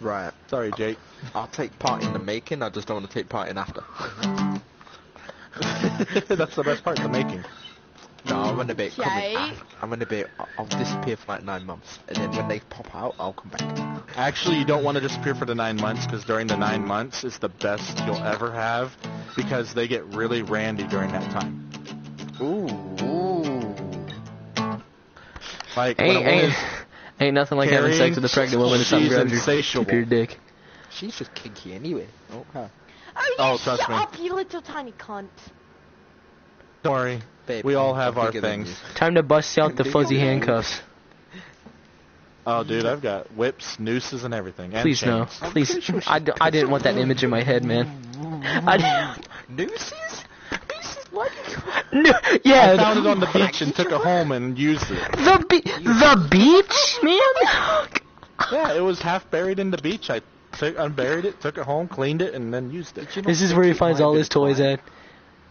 Speaker 2: Right.
Speaker 4: Sorry, Jake.
Speaker 2: I'll take part in the making, I just don't want to take part in after.
Speaker 4: That's the best part, the making.
Speaker 2: No, I'm gonna be coming
Speaker 1: Jake?
Speaker 2: after. I'm gonna be. I'll disappear for like 9 months, and then when they pop out, I'll come back.
Speaker 4: Actually, you don't want to disappear for the 9 months, because during the 9 months is the best you'll ever have, because they get really randy during that time.
Speaker 2: Ooh.
Speaker 4: Like, when a woman
Speaker 3: Ain't nothing like having sex with a pregnant woman and something
Speaker 4: she's
Speaker 3: grabs
Speaker 4: insatiable.
Speaker 3: your dick.
Speaker 2: She's just kinky anyway. Okay.
Speaker 1: Oh,
Speaker 4: trust
Speaker 1: shut
Speaker 4: me.
Speaker 1: up, you little tiny cunt.
Speaker 4: Don't worry,
Speaker 2: Babe,
Speaker 4: we all
Speaker 2: I'm
Speaker 4: have our
Speaker 2: bigger than
Speaker 4: things.
Speaker 2: you.
Speaker 3: Time to bust out the fuzzy handcuffs.
Speaker 4: Oh, dude, I've got whips, nooses, and everything. And
Speaker 3: Please no.
Speaker 4: chains.
Speaker 3: Please.
Speaker 2: pretty sure
Speaker 3: I didn't want that image in my head, man.
Speaker 2: Nooses? Nooses? What?
Speaker 3: No, yeah.
Speaker 4: I found it on the beach and took it home and used it.
Speaker 3: The beach, man?
Speaker 4: Yeah, it was half buried in the beach. I unburied it, took it home, cleaned it, and then used it.
Speaker 3: This is where he finds all his toys at.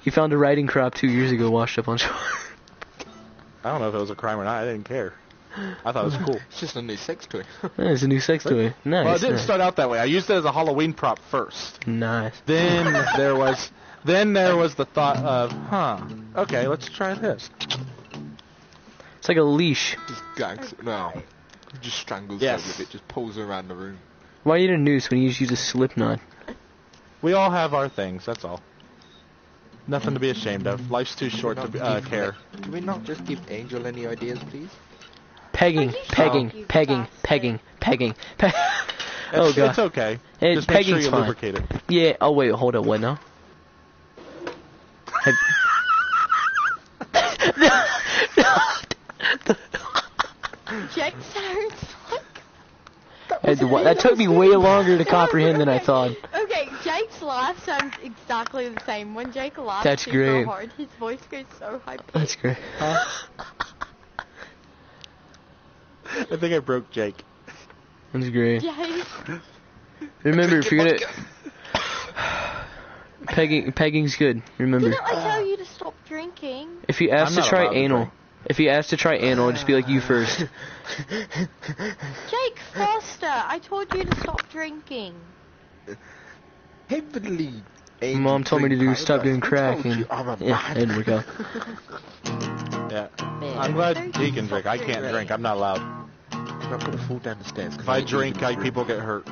Speaker 3: He found a riding crop 2 years ago washed up on shore.
Speaker 4: I don't know if it was a crime or not. I didn't care. I thought it was cool.
Speaker 2: It's just a new sex toy.
Speaker 3: It's a new sex toy. Nice.
Speaker 4: Well, it didn't
Speaker 3: nice.
Speaker 4: start out that way. I used it as a Halloween prop first.
Speaker 3: Nice.
Speaker 4: Then there was the thought of, okay, let's try this.
Speaker 3: It's like a leash.
Speaker 2: Just gags. No. Just strangles
Speaker 4: Yes.
Speaker 2: her with it. Just pulls her around the room.
Speaker 3: Why you need a noose when you just use a slip knot?
Speaker 4: We all have our things, that's all. Nothing to be ashamed of. Life's too short to care.
Speaker 2: Can we not just give Angel any ideas, please?
Speaker 3: Pegging, pegging,
Speaker 1: you
Speaker 3: pegging,
Speaker 1: bastard.
Speaker 3: pegging, pegging, Oh god.
Speaker 4: It's okay.
Speaker 3: Hey,
Speaker 4: Just make sure
Speaker 3: pegging's
Speaker 4: you
Speaker 3: fine.
Speaker 4: lubricate it.
Speaker 3: Yeah. Oh wait, hold up. What now? Have-
Speaker 1: Jake sounds like...
Speaker 3: That took me way longer to comprehend than I thought.
Speaker 1: Okay, Jake's laugh sounds exactly the same. When Jake laughs
Speaker 3: That's
Speaker 1: super
Speaker 3: great.
Speaker 1: hard, his voice goes so high pitched.
Speaker 3: That's great.
Speaker 4: I think I broke Jake.
Speaker 3: That's great.
Speaker 1: Jake,
Speaker 3: Remember, if you're gonna pegging's good. Remember,
Speaker 1: didn't I tell you to stop drinking?
Speaker 3: if you ask
Speaker 4: I'm
Speaker 3: to
Speaker 4: not
Speaker 3: try
Speaker 4: allowed to
Speaker 3: anal,
Speaker 4: drink.
Speaker 3: if you ask to try anal, just be like you first.
Speaker 1: Jake Foster, I told you to stop drinking.
Speaker 2: Heavily. Angel
Speaker 3: Mom told me to
Speaker 2: drink
Speaker 3: stop doing
Speaker 2: paradise.
Speaker 3: crack,
Speaker 2: I told
Speaker 3: and
Speaker 2: you I'm a
Speaker 3: yeah,
Speaker 2: man.
Speaker 3: it didn't work out.
Speaker 4: Yeah.
Speaker 1: Man,
Speaker 4: I'm glad
Speaker 1: don't
Speaker 4: he
Speaker 1: you
Speaker 4: can drink. I
Speaker 1: stop
Speaker 4: can't
Speaker 1: drinking.
Speaker 4: drink. I'm not allowed.
Speaker 2: I'm not gonna fall down the stairs. 'cause
Speaker 4: If I
Speaker 2: ain't
Speaker 4: drink,
Speaker 2: even drink.
Speaker 4: people get hurt.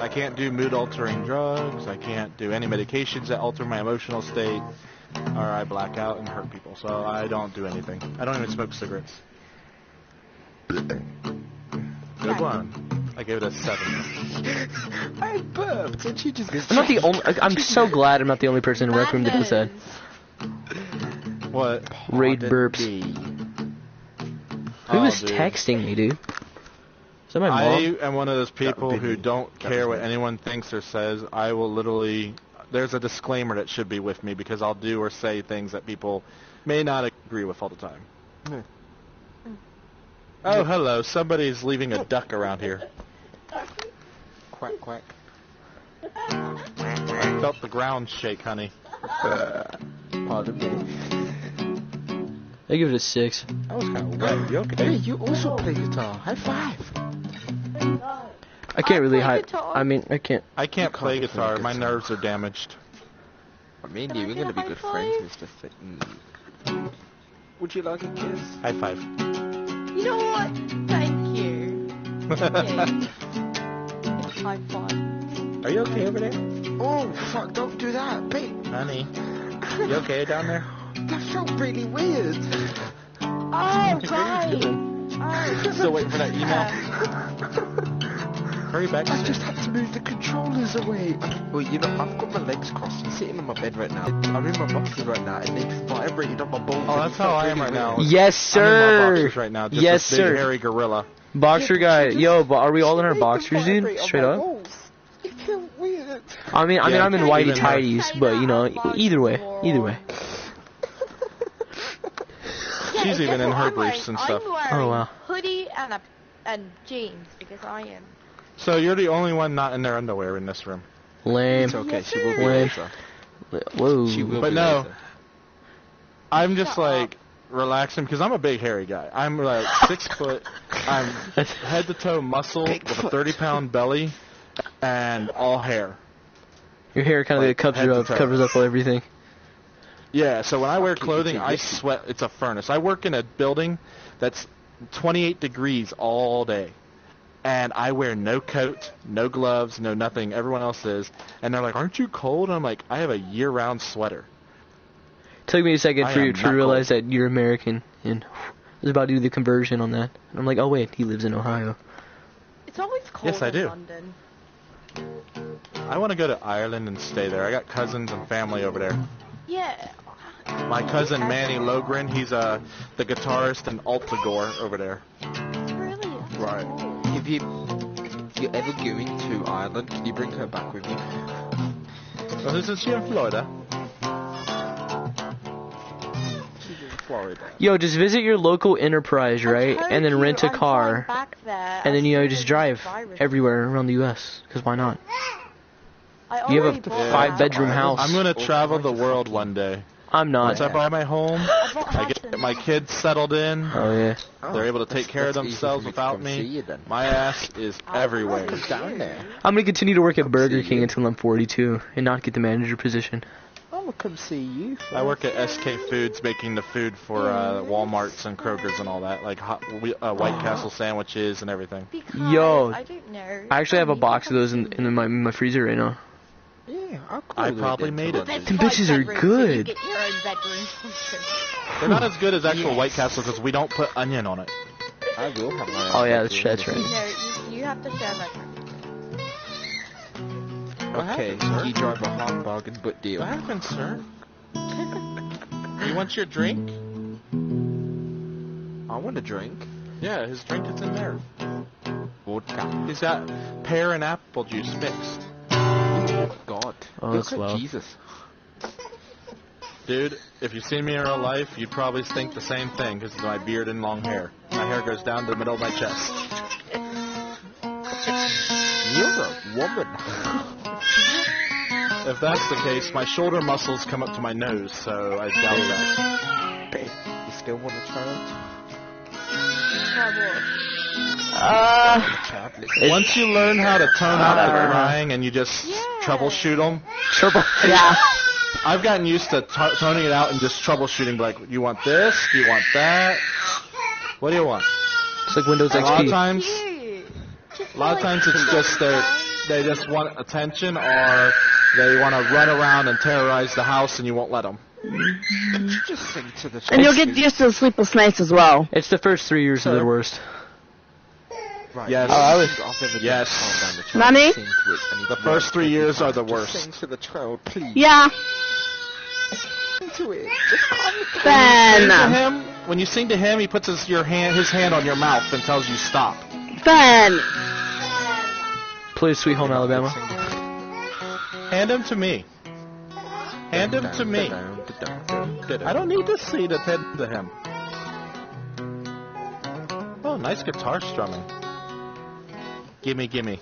Speaker 4: I can't do mood-altering drugs. I can't do any medications that alter my emotional state, or I black out and hurt people. So I don't do anything. I don't even smoke cigarettes. Good one. I gave it a 7.
Speaker 2: I burped and she just goes.
Speaker 3: I'm not the only. I'm so glad I'm not the only person in the rec room that does that.
Speaker 1: Madness.
Speaker 4: What?
Speaker 3: Raid burps. Who
Speaker 4: Oh,
Speaker 3: was
Speaker 4: dude.
Speaker 3: texting me, dude? Is that my
Speaker 4: I
Speaker 3: mom?
Speaker 4: am one of those people
Speaker 2: would be
Speaker 4: who
Speaker 2: me.
Speaker 4: don't
Speaker 2: That
Speaker 4: care
Speaker 2: was
Speaker 4: what
Speaker 2: me.
Speaker 4: anyone thinks or says. I will literally... There's a disclaimer that should be with me because I'll do or say things that people may not agree with all the time.
Speaker 2: Hmm.
Speaker 4: Oh, hello. Somebody's leaving a duck around here.
Speaker 2: Quack quack.
Speaker 4: I felt the ground shake, honey.
Speaker 2: Pardon me.
Speaker 3: I give it a 6.
Speaker 4: That was kind of wet. You
Speaker 2: Hey,
Speaker 4: okay?
Speaker 2: you also play guitar. High five.
Speaker 3: I can't really
Speaker 1: play
Speaker 3: hide.
Speaker 1: guitar.
Speaker 3: I mean, I can't.
Speaker 4: I can't
Speaker 2: You
Speaker 4: play
Speaker 2: can't play
Speaker 4: guitar. My
Speaker 2: guitar.
Speaker 4: nerves are damaged.
Speaker 2: Me and
Speaker 1: Can
Speaker 2: you,
Speaker 1: I
Speaker 2: we're
Speaker 1: get
Speaker 2: gonna
Speaker 1: a
Speaker 2: be
Speaker 1: high
Speaker 2: good
Speaker 1: five?
Speaker 2: friends, Mr. Fitton. Would you like a kiss?
Speaker 4: High five.
Speaker 1: You know what? Thank you. Jake. It's high five.
Speaker 4: Are you okay over there?
Speaker 2: Oh, fuck, don't do that, babe.
Speaker 4: Honey, you okay down there?
Speaker 2: That felt really weird.
Speaker 1: Oh, right.
Speaker 4: Still waiting for that email? Hurry back.
Speaker 2: I just had to move the controllers away. Well, you know, I've got my legs crossed. I'm sitting on my bed right now. I'm in my boxes right now, and they vibrated on my balls.
Speaker 4: Oh, that's how I am right now.
Speaker 3: Yes,
Speaker 4: I'm in my
Speaker 3: sir.
Speaker 4: boxers right now. Just
Speaker 3: Yes,
Speaker 4: a big
Speaker 3: sir.
Speaker 4: hairy gorilla.
Speaker 3: Boxer
Speaker 2: Yeah,
Speaker 3: guy.
Speaker 2: but she
Speaker 3: Yo,
Speaker 2: just-
Speaker 3: but are we all in
Speaker 2: she
Speaker 3: our
Speaker 2: made them
Speaker 3: boxers, dude?
Speaker 2: vibrate on
Speaker 3: Straight
Speaker 2: my
Speaker 3: up.
Speaker 2: balls. It felt weird.
Speaker 3: I mean,
Speaker 4: Yeah,
Speaker 3: I'm in
Speaker 4: okay,
Speaker 3: whitey
Speaker 4: even her.
Speaker 3: tighties, but you know, either way, either way.
Speaker 4: She's even in her briefs and stuff.
Speaker 1: I'm wearing
Speaker 3: Oh, wow.
Speaker 1: hoodie and jeans because I am.
Speaker 4: So you're the only one not in their underwear in this room.
Speaker 3: Lame.
Speaker 2: It's okay, she will be
Speaker 3: Lame.
Speaker 2: later.
Speaker 3: Whoa.
Speaker 2: She will
Speaker 4: But
Speaker 2: be
Speaker 4: no.
Speaker 2: later.
Speaker 4: I'm just
Speaker 1: Shut
Speaker 4: like relaxing because I'm a big hairy guy. I'm like 6 foot. I'm head to toe muscle with a 30-pound belly and all hair.
Speaker 3: Your hair kind of
Speaker 4: like,
Speaker 3: covers
Speaker 4: head to
Speaker 3: up,
Speaker 4: toe.
Speaker 3: covers up everything.
Speaker 4: Yeah, so when I wear
Speaker 2: Fuck, you
Speaker 4: clothing,
Speaker 2: can
Speaker 4: I
Speaker 2: see it.
Speaker 4: sweat. It's a furnace. I work in a building that's 28 degrees all day. And I wear no coat, no gloves, no nothing. Everyone else is. And they're like, aren't you cold? And I'm like, I have a year-round sweater.
Speaker 3: Took me a second
Speaker 4: I
Speaker 3: for you
Speaker 4: am
Speaker 3: to
Speaker 4: not
Speaker 3: realize that you're American, and I was about to do the conversion on that. And I'm like, oh wait, he lives in Ohio.
Speaker 1: It's always cold
Speaker 4: Yes, I
Speaker 1: in
Speaker 4: do.
Speaker 1: London.
Speaker 4: I want to go to Ireland and stay there. I got cousins and family over there.
Speaker 1: Yeah.
Speaker 4: My cousin Manny Logren, he's the guitarist in Altagore over there.
Speaker 1: Really? That's
Speaker 2: Right.
Speaker 1: cool.
Speaker 2: If you're ever going to Ireland, can you bring her back with you?
Speaker 4: Well, isn't she in Florida?
Speaker 2: She's in Florida.
Speaker 3: Yo, just visit your local enterprise,
Speaker 1: I
Speaker 3: right?
Speaker 1: told
Speaker 3: And then
Speaker 1: you
Speaker 3: rent a
Speaker 1: I'm
Speaker 3: car.
Speaker 1: flying back there
Speaker 3: And then, you know,
Speaker 1: as
Speaker 3: just
Speaker 1: soon as
Speaker 3: drive
Speaker 1: the virus-
Speaker 3: everywhere around the U.S. Because why not?
Speaker 1: I
Speaker 3: You have
Speaker 1: already
Speaker 3: a
Speaker 1: bought
Speaker 3: 5-bedroom
Speaker 1: that.
Speaker 3: house.
Speaker 4: I'm going to travel the world one day.
Speaker 3: I'm
Speaker 4: Once
Speaker 3: not.
Speaker 4: I buy my home,
Speaker 1: I bought
Speaker 4: I
Speaker 1: house
Speaker 4: get
Speaker 1: in-
Speaker 4: my kids settled in.
Speaker 3: Oh, yeah.
Speaker 4: They're able to take care of
Speaker 2: that's easy
Speaker 4: themselves
Speaker 2: for me to
Speaker 4: without
Speaker 2: come see
Speaker 4: me.
Speaker 2: you then.
Speaker 4: My ass is everywhere.
Speaker 2: Come down there.
Speaker 3: I'm going to continue to work at Burger
Speaker 2: see
Speaker 3: King
Speaker 2: you.
Speaker 3: until I'm 42 and not get the manager position.
Speaker 1: Oh
Speaker 2: gonna come see you.
Speaker 4: I work at SK Foods making the food for Walmarts and Kroger's and all that, like White Castle sandwiches and everything.
Speaker 1: Because
Speaker 3: Yo,
Speaker 1: I don't know.
Speaker 3: I actually have a box of those in my freezer right now.
Speaker 2: Yeah,
Speaker 4: I probably made it.
Speaker 1: That's
Speaker 3: Them
Speaker 1: my
Speaker 3: bitches are
Speaker 1: bedroom, so
Speaker 3: good.
Speaker 1: you get your own bedroom.
Speaker 4: They're not as good as actual White Castle because we don't put onion on it.
Speaker 2: I will have my own.
Speaker 3: Oh yeah, that's
Speaker 2: bedroom.
Speaker 3: right.
Speaker 1: No, you have to share a bedroom.
Speaker 2: Okay,
Speaker 4: What happened,
Speaker 2: you
Speaker 4: sir?
Speaker 2: drive a hard bargain, but deal.
Speaker 4: What happened, sir? You want your drink?
Speaker 2: I want a drink.
Speaker 4: Yeah, his drink is in there.
Speaker 2: Vodka.
Speaker 4: He's got pear and apple juice mixed.
Speaker 2: Oh God.
Speaker 3: Oh,
Speaker 2: Look
Speaker 3: that's
Speaker 2: at
Speaker 3: low.
Speaker 2: Jesus.
Speaker 4: Dude, if you see me in real life, you'd probably think the same thing because of my beard and long hair. My hair goes down to the middle of my chest.
Speaker 2: You're a woman.
Speaker 4: If that's the case, my shoulder muscles come up to my nose, so I doubt that.
Speaker 2: Babe, you still want a child?
Speaker 4: Once you learn how to tone out the crying and you just troubleshoot them,
Speaker 5: Yeah.
Speaker 4: I've gotten used to toning it out and just troubleshooting, like, you want this? Do you want that? What do you want?
Speaker 3: It's like Windows
Speaker 4: A lot of
Speaker 3: XP.
Speaker 4: times, it's just they just want attention, or they want to run around and terrorize the house, and you won't let them.
Speaker 2: Just sing to the
Speaker 5: And you'll get used to the sleepless nights as well.
Speaker 3: It's the first 3 years that are the worst.
Speaker 2: Right.
Speaker 4: Yes.
Speaker 3: Oh, I was.
Speaker 4: Yes.
Speaker 5: Nani?
Speaker 4: The first 3 years are the
Speaker 2: Just
Speaker 4: worst.
Speaker 2: sing to the child, please.
Speaker 5: Yeah.
Speaker 2: Sing to it. Just calm it
Speaker 5: Ben.
Speaker 4: To him, when you sing to him, he puts his hand on your mouth and tells you stop.
Speaker 5: Ben.
Speaker 3: Play Sweet Home Alabama.
Speaker 4: Hand him to me. Hand him to me. I don't need to see to tend to him. Oh, nice guitar strumming. Gimme, gimme.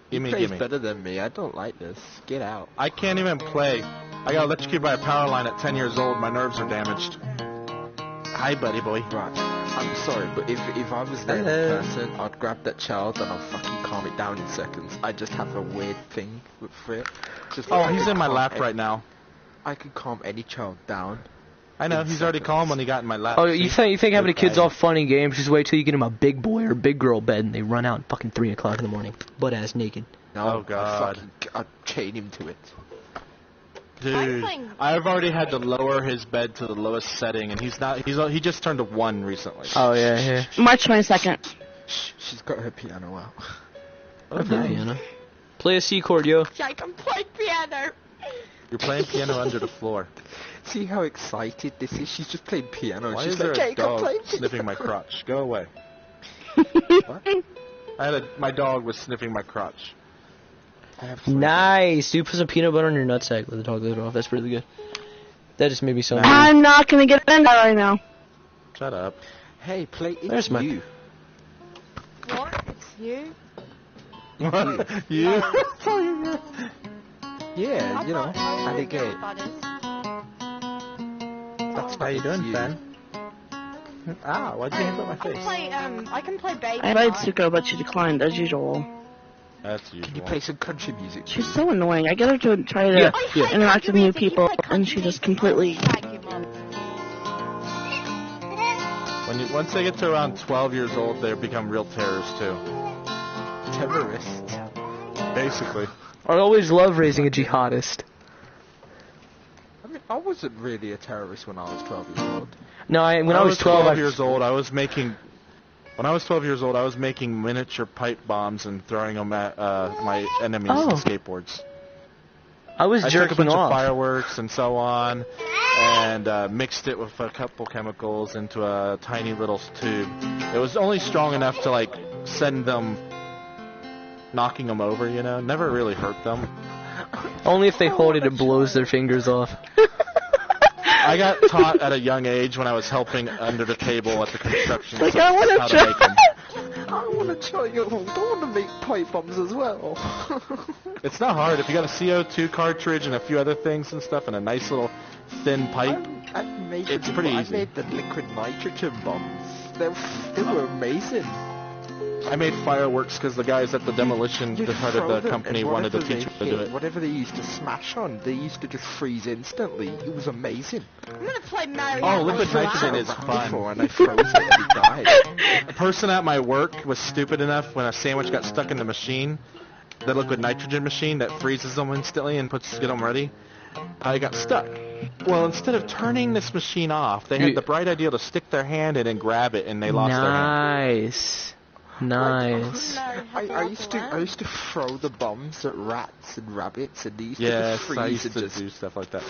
Speaker 4: Gimme,
Speaker 2: Plays
Speaker 4: gimme.
Speaker 2: better than me. I don't like this. Get out.
Speaker 4: I can't even play. I got electrocuted by a power line at 10 years old. My nerves are damaged. Hi, buddy boy.
Speaker 2: Right. I'm sorry, but if I was there in person, I'd grab that child and I'd fucking calm it down in seconds. I just have a weird thing for it. Just
Speaker 4: Oh,
Speaker 2: I
Speaker 4: he's
Speaker 2: could
Speaker 4: in my
Speaker 2: calm
Speaker 4: lap
Speaker 2: any-
Speaker 4: right now.
Speaker 2: I could calm any child down.
Speaker 4: I know, he's already calm when he got in my lap.
Speaker 3: Oh, you think having a kid's
Speaker 4: Good
Speaker 3: all fun and games? Just wait till you get him a big boy or big girl bed and they run out at fucking 3 o'clock in the morning, butt ass naked.
Speaker 2: No,
Speaker 4: Oh, God.
Speaker 2: I'd chain him to it.
Speaker 4: Dude,
Speaker 1: playing-
Speaker 4: I've already had to lower his bed to the lowest setting, and he just turned a 1 recently.
Speaker 3: Oh yeah.
Speaker 5: March 22nd.
Speaker 2: Shh, she's got her piano out.
Speaker 3: Okay, you know. Play a C chord, yo.
Speaker 1: I can play piano.
Speaker 4: You're playing piano under the floor.
Speaker 2: See how excited this is? She's just playing piano.
Speaker 4: Why
Speaker 2: She's
Speaker 4: is there
Speaker 2: like,
Speaker 4: a
Speaker 2: "Hey, come
Speaker 4: dog
Speaker 2: play
Speaker 4: sniffing my crotch? Go away. My dog was sniffing my crotch.
Speaker 2: I have some-
Speaker 3: Nice, dude. Put some peanut butter on your nutsack. Let the dog lick it off. That's really good. That just made me so hungry.
Speaker 5: I'm not gonna get into that right now.
Speaker 4: Shut up.
Speaker 2: Hey, play it.
Speaker 3: There's my-
Speaker 2: you.
Speaker 1: What? It's you?
Speaker 4: You?
Speaker 2: Yeah, you know,
Speaker 1: how
Speaker 2: at the gate.
Speaker 4: That's how you doing, Ben? Ah, why'd you hand up my face?
Speaker 1: I can play baby.
Speaker 5: I invited Suko, but she declined as usual.
Speaker 4: That's
Speaker 2: Can you
Speaker 4: usual.
Speaker 2: play some country music?
Speaker 5: She's so annoying. I get her to try to
Speaker 3: Yeah.
Speaker 5: interact with new people, and she just completely.
Speaker 4: Once they get to around 12 years old, they become real terrorists too.
Speaker 2: Terrorists.
Speaker 4: Basically.
Speaker 3: I always love raising a jihadist.
Speaker 2: I mean, I wasn't really a terrorist when I was 12 years old.
Speaker 3: No, when I was 12,
Speaker 4: years old, I was making. When I was 12 years old, I was making miniature pipe bombs and throwing them at my enemies
Speaker 3: Oh.
Speaker 4: on skateboards.
Speaker 3: I was
Speaker 4: I took a
Speaker 3: jerking
Speaker 4: bunch
Speaker 3: off.
Speaker 4: of fireworks and so on, and mixed it with a couple chemicals into a tiny little tube. It was only strong enough to like send them, knocking them over. You know, never really hurt them.
Speaker 3: Only if they hold it, it blows their fingers off.
Speaker 4: I got taught at a young age when I was helping under the table at the construction
Speaker 5: Like,
Speaker 4: site
Speaker 5: I wanna
Speaker 4: how to
Speaker 5: try.
Speaker 4: make them.
Speaker 2: I want to try your old. I want to make pipe bombs as well.
Speaker 4: It's not hard. If you got a CO2 cartridge and a few other things and stuff and a nice little thin pipe,
Speaker 2: I made
Speaker 4: It's
Speaker 2: the,
Speaker 4: pretty
Speaker 2: I
Speaker 4: easy.
Speaker 2: made the liquid nitrogen bombs. They were amazing.
Speaker 4: I made fireworks because the guys at the demolition part of the company wanted to teach me to do it.
Speaker 2: Whatever they used to smash on, they used to just freeze instantly. It was amazing.
Speaker 1: I'm gonna play Mario.
Speaker 4: Oh, liquid nitrogen is fun.
Speaker 2: And I froze it and he died.
Speaker 4: A person at my work was stupid enough when a sandwich got stuck in the machine, the liquid nitrogen machine that freezes them instantly and get them ready. I got stuck. Well, instead of turning this machine off, they had the bright idea to stick their hand in and grab it, and they lost their hand.
Speaker 3: Nice.
Speaker 2: I used to throw the bombs at rats and rabbits, and they used to just freeze
Speaker 4: I used to
Speaker 2: and
Speaker 4: do stuff like that.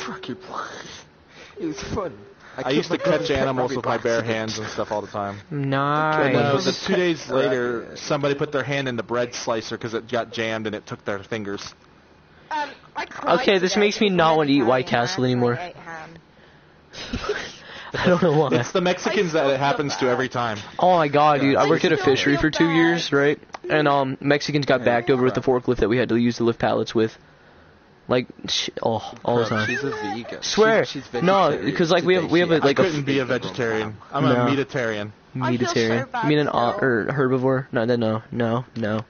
Speaker 2: It was fun.
Speaker 4: I used to catch animals with my bare hands and stuff all the time.
Speaker 3: Nice.
Speaker 4: And, 2 days later, somebody put their hand in the bread slicer because it got jammed and it took their fingers.
Speaker 3: Okay, this makes me not want to eat White Castle anymore. I don't know why.
Speaker 4: It's the Mexicans that it happens to every time.
Speaker 3: Oh my god, dude. I worked at a fishery for 2 years, right? And Mexicans got backed over with the forklift that we had to use to lift pallets with. Like, all the time.
Speaker 2: She's a vegan.
Speaker 3: Swear.
Speaker 2: She's
Speaker 3: No, because like we have
Speaker 4: I couldn't be a vegetarian. I'm a meatitarian.
Speaker 3: Meatitarian. You mean an herbivore? No.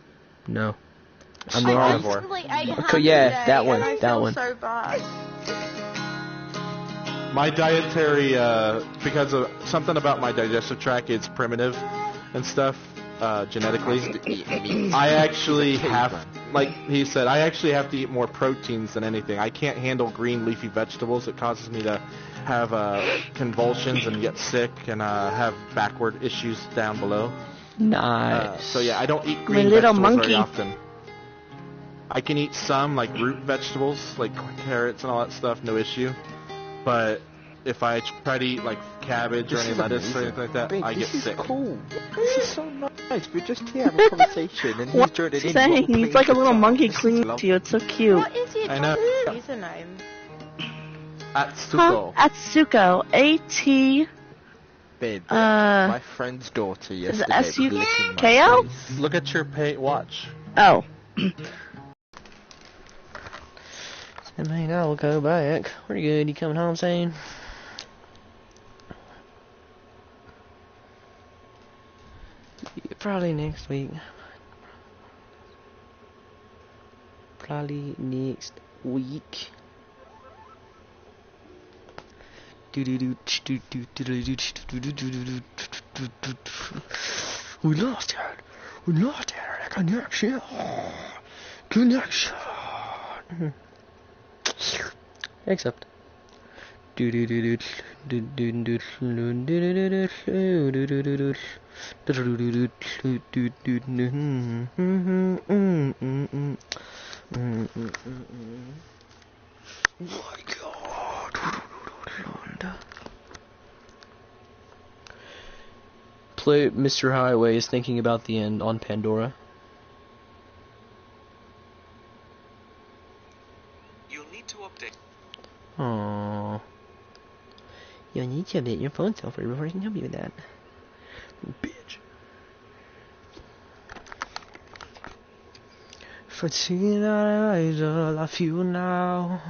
Speaker 3: I'm wrong. Okay, yeah, that one.
Speaker 1: So bad.
Speaker 4: My dietary, because of something about my digestive tract, it's primitive and stuff, genetically. I actually have, like he said, I actually have to eat more proteins than anything. I can't handle green leafy vegetables. It causes me to have convulsions and get sick and have backward issues down below.
Speaker 3: Nice.
Speaker 4: So yeah, I don't eat green vegetables very often. I can eat some, like root vegetables, like carrots and all that stuff, no issue. But if I try to eat like cabbage or any lettuce or anything like that, I get sick.
Speaker 2: This is cool. This is so nice. We're just here having a conversation and he's joining in.
Speaker 5: Saying he's like a little monkey clinging to you. It's so cute.
Speaker 1: What is your username?
Speaker 4: Atsuko.
Speaker 5: Atsuko. A-T...
Speaker 2: Babe, my friend's daughter yesterday was licking my
Speaker 5: K-O?
Speaker 2: face.
Speaker 4: Look at your watch.
Speaker 5: Oh.
Speaker 3: I mean, I'll go back. Pretty good. You coming home soon? Probably next week. Probably next week. We lost it. We lost it. Connection. Connection. Except. My God. Play Mr. Highway is thinking about the end on Pandora.
Speaker 6: You'll need to update.
Speaker 3: Aww. You'll need to update your phone software before I can help you with that. Bitch. Fatigue I love you now.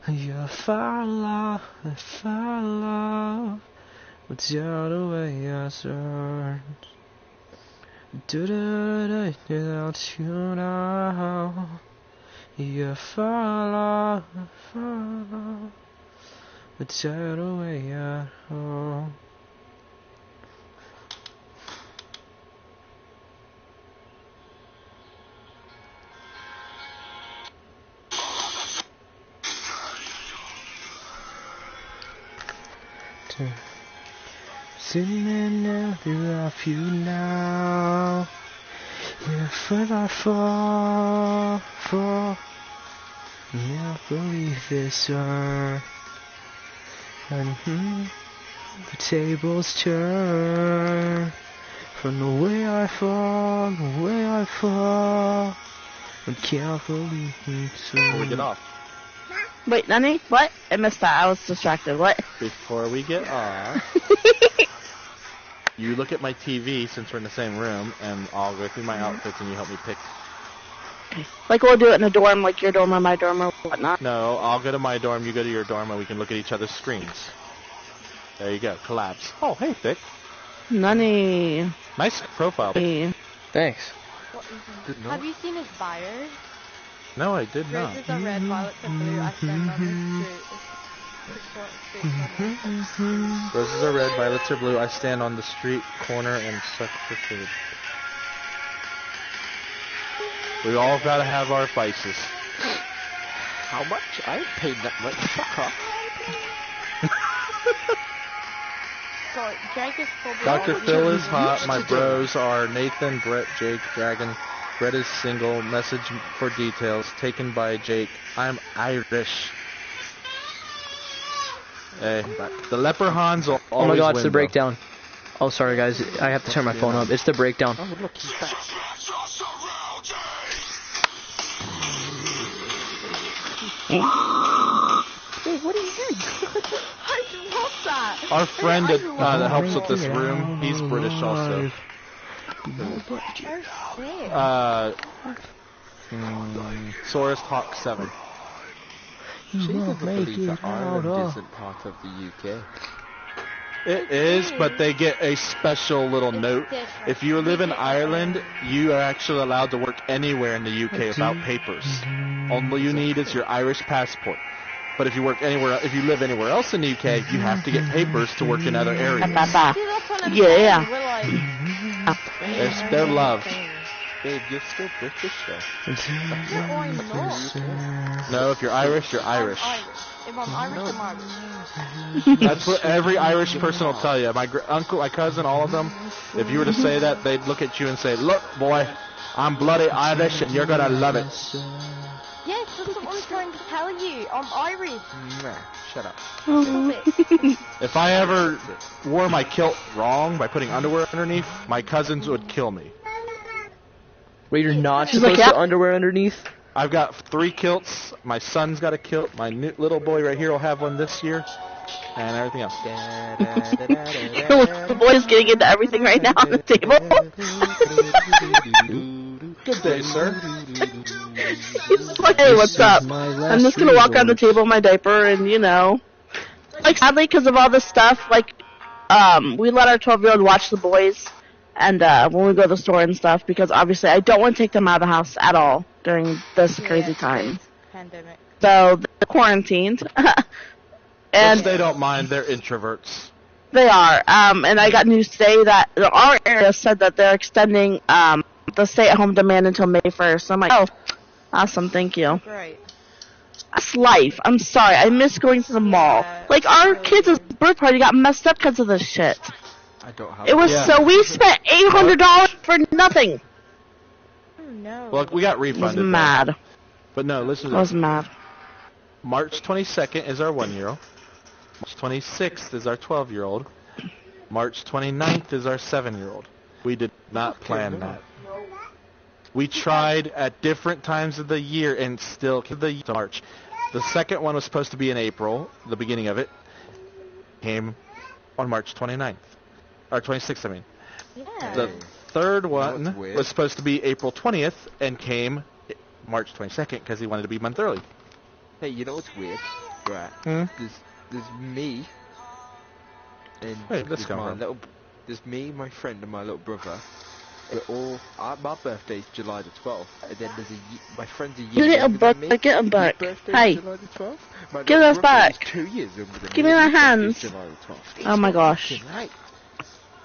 Speaker 3: You follow, without the way I search. Without you now. You follow, without the way I hold. Sitting there without you now. If I fall, never believe this earth. And the tables turn from the way I fall, I can't believe it's
Speaker 4: Before we get off.
Speaker 5: Wait, Nani? What? I missed that. I was distracted. What?
Speaker 4: Before we get off, you look at my TV since we're in the same room, and I'll go through my outfits and you help me pick.
Speaker 5: Like we'll do it in a dorm, like your dorm or my dorm or whatnot.
Speaker 4: No, I'll go to my dorm, you go to your dorm, and we can look at each other's screens. There you go, collabs. Oh, hey, Thick.
Speaker 5: Nani.
Speaker 4: Nice profile.
Speaker 5: Hey.
Speaker 3: Thanks.
Speaker 1: What even?
Speaker 2: Did not.
Speaker 1: Have you seen his bio?
Speaker 4: No, I did not.
Speaker 1: Roses are red, violets are blue. I stand on the street.
Speaker 4: Roses are red, violets are blue. I stand on the street corner and suck for food. We all gotta have our vices.
Speaker 2: How much? I ain't paid that much. Fuck off.
Speaker 1: So, Jake is probably...
Speaker 4: Dr. Phil is hot. My bros are Nathan, Brett, Jake, Dragon. Brett is single. Message for details. Taken by Jake. I'm Irish. Hey, the Leprechauns will always
Speaker 3: Oh my god, it's
Speaker 4: win,
Speaker 3: the
Speaker 4: though.
Speaker 3: breakdown. Oh, sorry guys, I have to turn my phone up. It's the breakdown.
Speaker 2: Oh, look, he's back. Hey, what are you doing?
Speaker 1: I love that!
Speaker 4: Our friend
Speaker 1: I
Speaker 4: that
Speaker 1: love
Speaker 4: helps with this room, he's British also.
Speaker 1: Oh, sick.
Speaker 4: Saurus Hawk 7.
Speaker 2: She doesn't believe that Ireland isn't part of the UK.
Speaker 4: It is, but they get a special little note.
Speaker 1: different.
Speaker 4: If you live in Ireland, you are actually allowed to work anywhere in the UK without papers. All you need is your Irish passport. But if you work anywhere, if you live anywhere else in the UK, you have to get papers to work in other areas.
Speaker 1: See, that's what I'm
Speaker 5: Yeah.
Speaker 1: saying. We're like...
Speaker 4: It's their love.
Speaker 2: Babe, you're still British though.
Speaker 1: No, I'm not.
Speaker 4: No, if you're Irish, you're Irish.
Speaker 1: If I'm Irish, I'm Irish.
Speaker 4: That's what every Irish person will tell you. My uncle, my cousin, all of them. If you were to say that, they'd look at you and say, "Look, boy, I'm bloody Irish, and you're gonna love it."
Speaker 1: Yes, that's what I'm trying to tell you. I'm Irish.
Speaker 2: Nah, shut up.
Speaker 4: If I ever wore my kilt wrong by putting underwear underneath, my cousins would kill me.
Speaker 3: Wait, you're not
Speaker 5: She's
Speaker 3: supposed
Speaker 5: like,
Speaker 3: to
Speaker 5: yeah.
Speaker 3: underwear underneath?
Speaker 4: I've got 3 kilts. My son's got a kilt. My little boy right here will have one this year, and everything else.
Speaker 5: The boy's getting into everything right now on the table.
Speaker 4: Good day, sir.
Speaker 5: He's like, hey, what's up? I'm just gonna walk on the table in my diaper and, you know. Like, sadly, because of all this stuff, like, we let our 12-year-old watch the boys, and, when we go to the store and stuff, because obviously I don't want to take them out of the house at all during this crazy time.
Speaker 1: Pandemic.
Speaker 5: So, they're quarantined.
Speaker 4: Which
Speaker 5: And
Speaker 4: they don't mind. They're introverts.
Speaker 5: they are. And I got news today that our area said that they're extending, the stay-at-home demand until May 1st. I'm like, oh, awesome, thank you.
Speaker 1: Great.
Speaker 5: That's life. I'm sorry. I miss going to the mall. Like, our kids' birth party got messed up because of this shit.
Speaker 2: I don't have
Speaker 5: It was
Speaker 4: Yeah.
Speaker 5: so we spent $800 for nothing.
Speaker 1: Oh no.
Speaker 4: Well, we got
Speaker 5: I was
Speaker 4: refunded. though.
Speaker 5: mad.
Speaker 4: But no, listen
Speaker 5: I
Speaker 4: to
Speaker 5: was
Speaker 4: this.
Speaker 5: mad.
Speaker 4: March 22nd is our 1-year-old. March 26th is our 12-year-old. March 29th is our 7-year-old. We did not plan that. We tried at different times of the year and still the March. The second one was supposed to be in April, the beginning of it. Came on March 29th. Or 26th, I mean.
Speaker 1: Yeah.
Speaker 4: The third one
Speaker 2: That's weird.
Speaker 4: was supposed to be April 20th and came March 22nd because he wanted to be a month early.
Speaker 2: Hey, you know what's weird? Right.
Speaker 4: Hmm?
Speaker 2: There's me. And
Speaker 4: Wait, let's
Speaker 2: there's
Speaker 4: go
Speaker 2: my
Speaker 4: on.
Speaker 2: there's me, my friend, and my little brother. We're all. My birthday's July the 12th, and then there's my friend's a year.
Speaker 5: You get 'em
Speaker 2: younger
Speaker 5: back.
Speaker 2: than me.
Speaker 5: Get 'em back.
Speaker 2: His birthday's
Speaker 5: Hey.
Speaker 2: July the 12th. My
Speaker 5: Give
Speaker 2: little
Speaker 5: us
Speaker 2: brother is
Speaker 5: back.
Speaker 2: 2 years younger than
Speaker 5: Give
Speaker 2: me.
Speaker 5: me my
Speaker 2: His birthday's
Speaker 5: hands.
Speaker 2: July the 12th.
Speaker 5: Oh my gosh.
Speaker 2: Fucking right.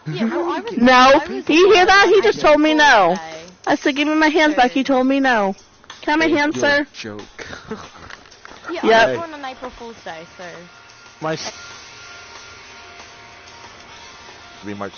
Speaker 1: Yeah, well, I was,
Speaker 5: No,
Speaker 1: I was
Speaker 5: do you hear that? He
Speaker 1: born
Speaker 5: just
Speaker 1: on
Speaker 5: told me
Speaker 1: April
Speaker 5: no.
Speaker 1: Fool's Day.
Speaker 5: I said, give me my hands back. He told me no. Can I have my hands,
Speaker 2: You're
Speaker 5: sir?
Speaker 2: a joke.
Speaker 1: Yeah,
Speaker 5: Yep.
Speaker 1: I was born on April Fool's Day, so...
Speaker 4: My be March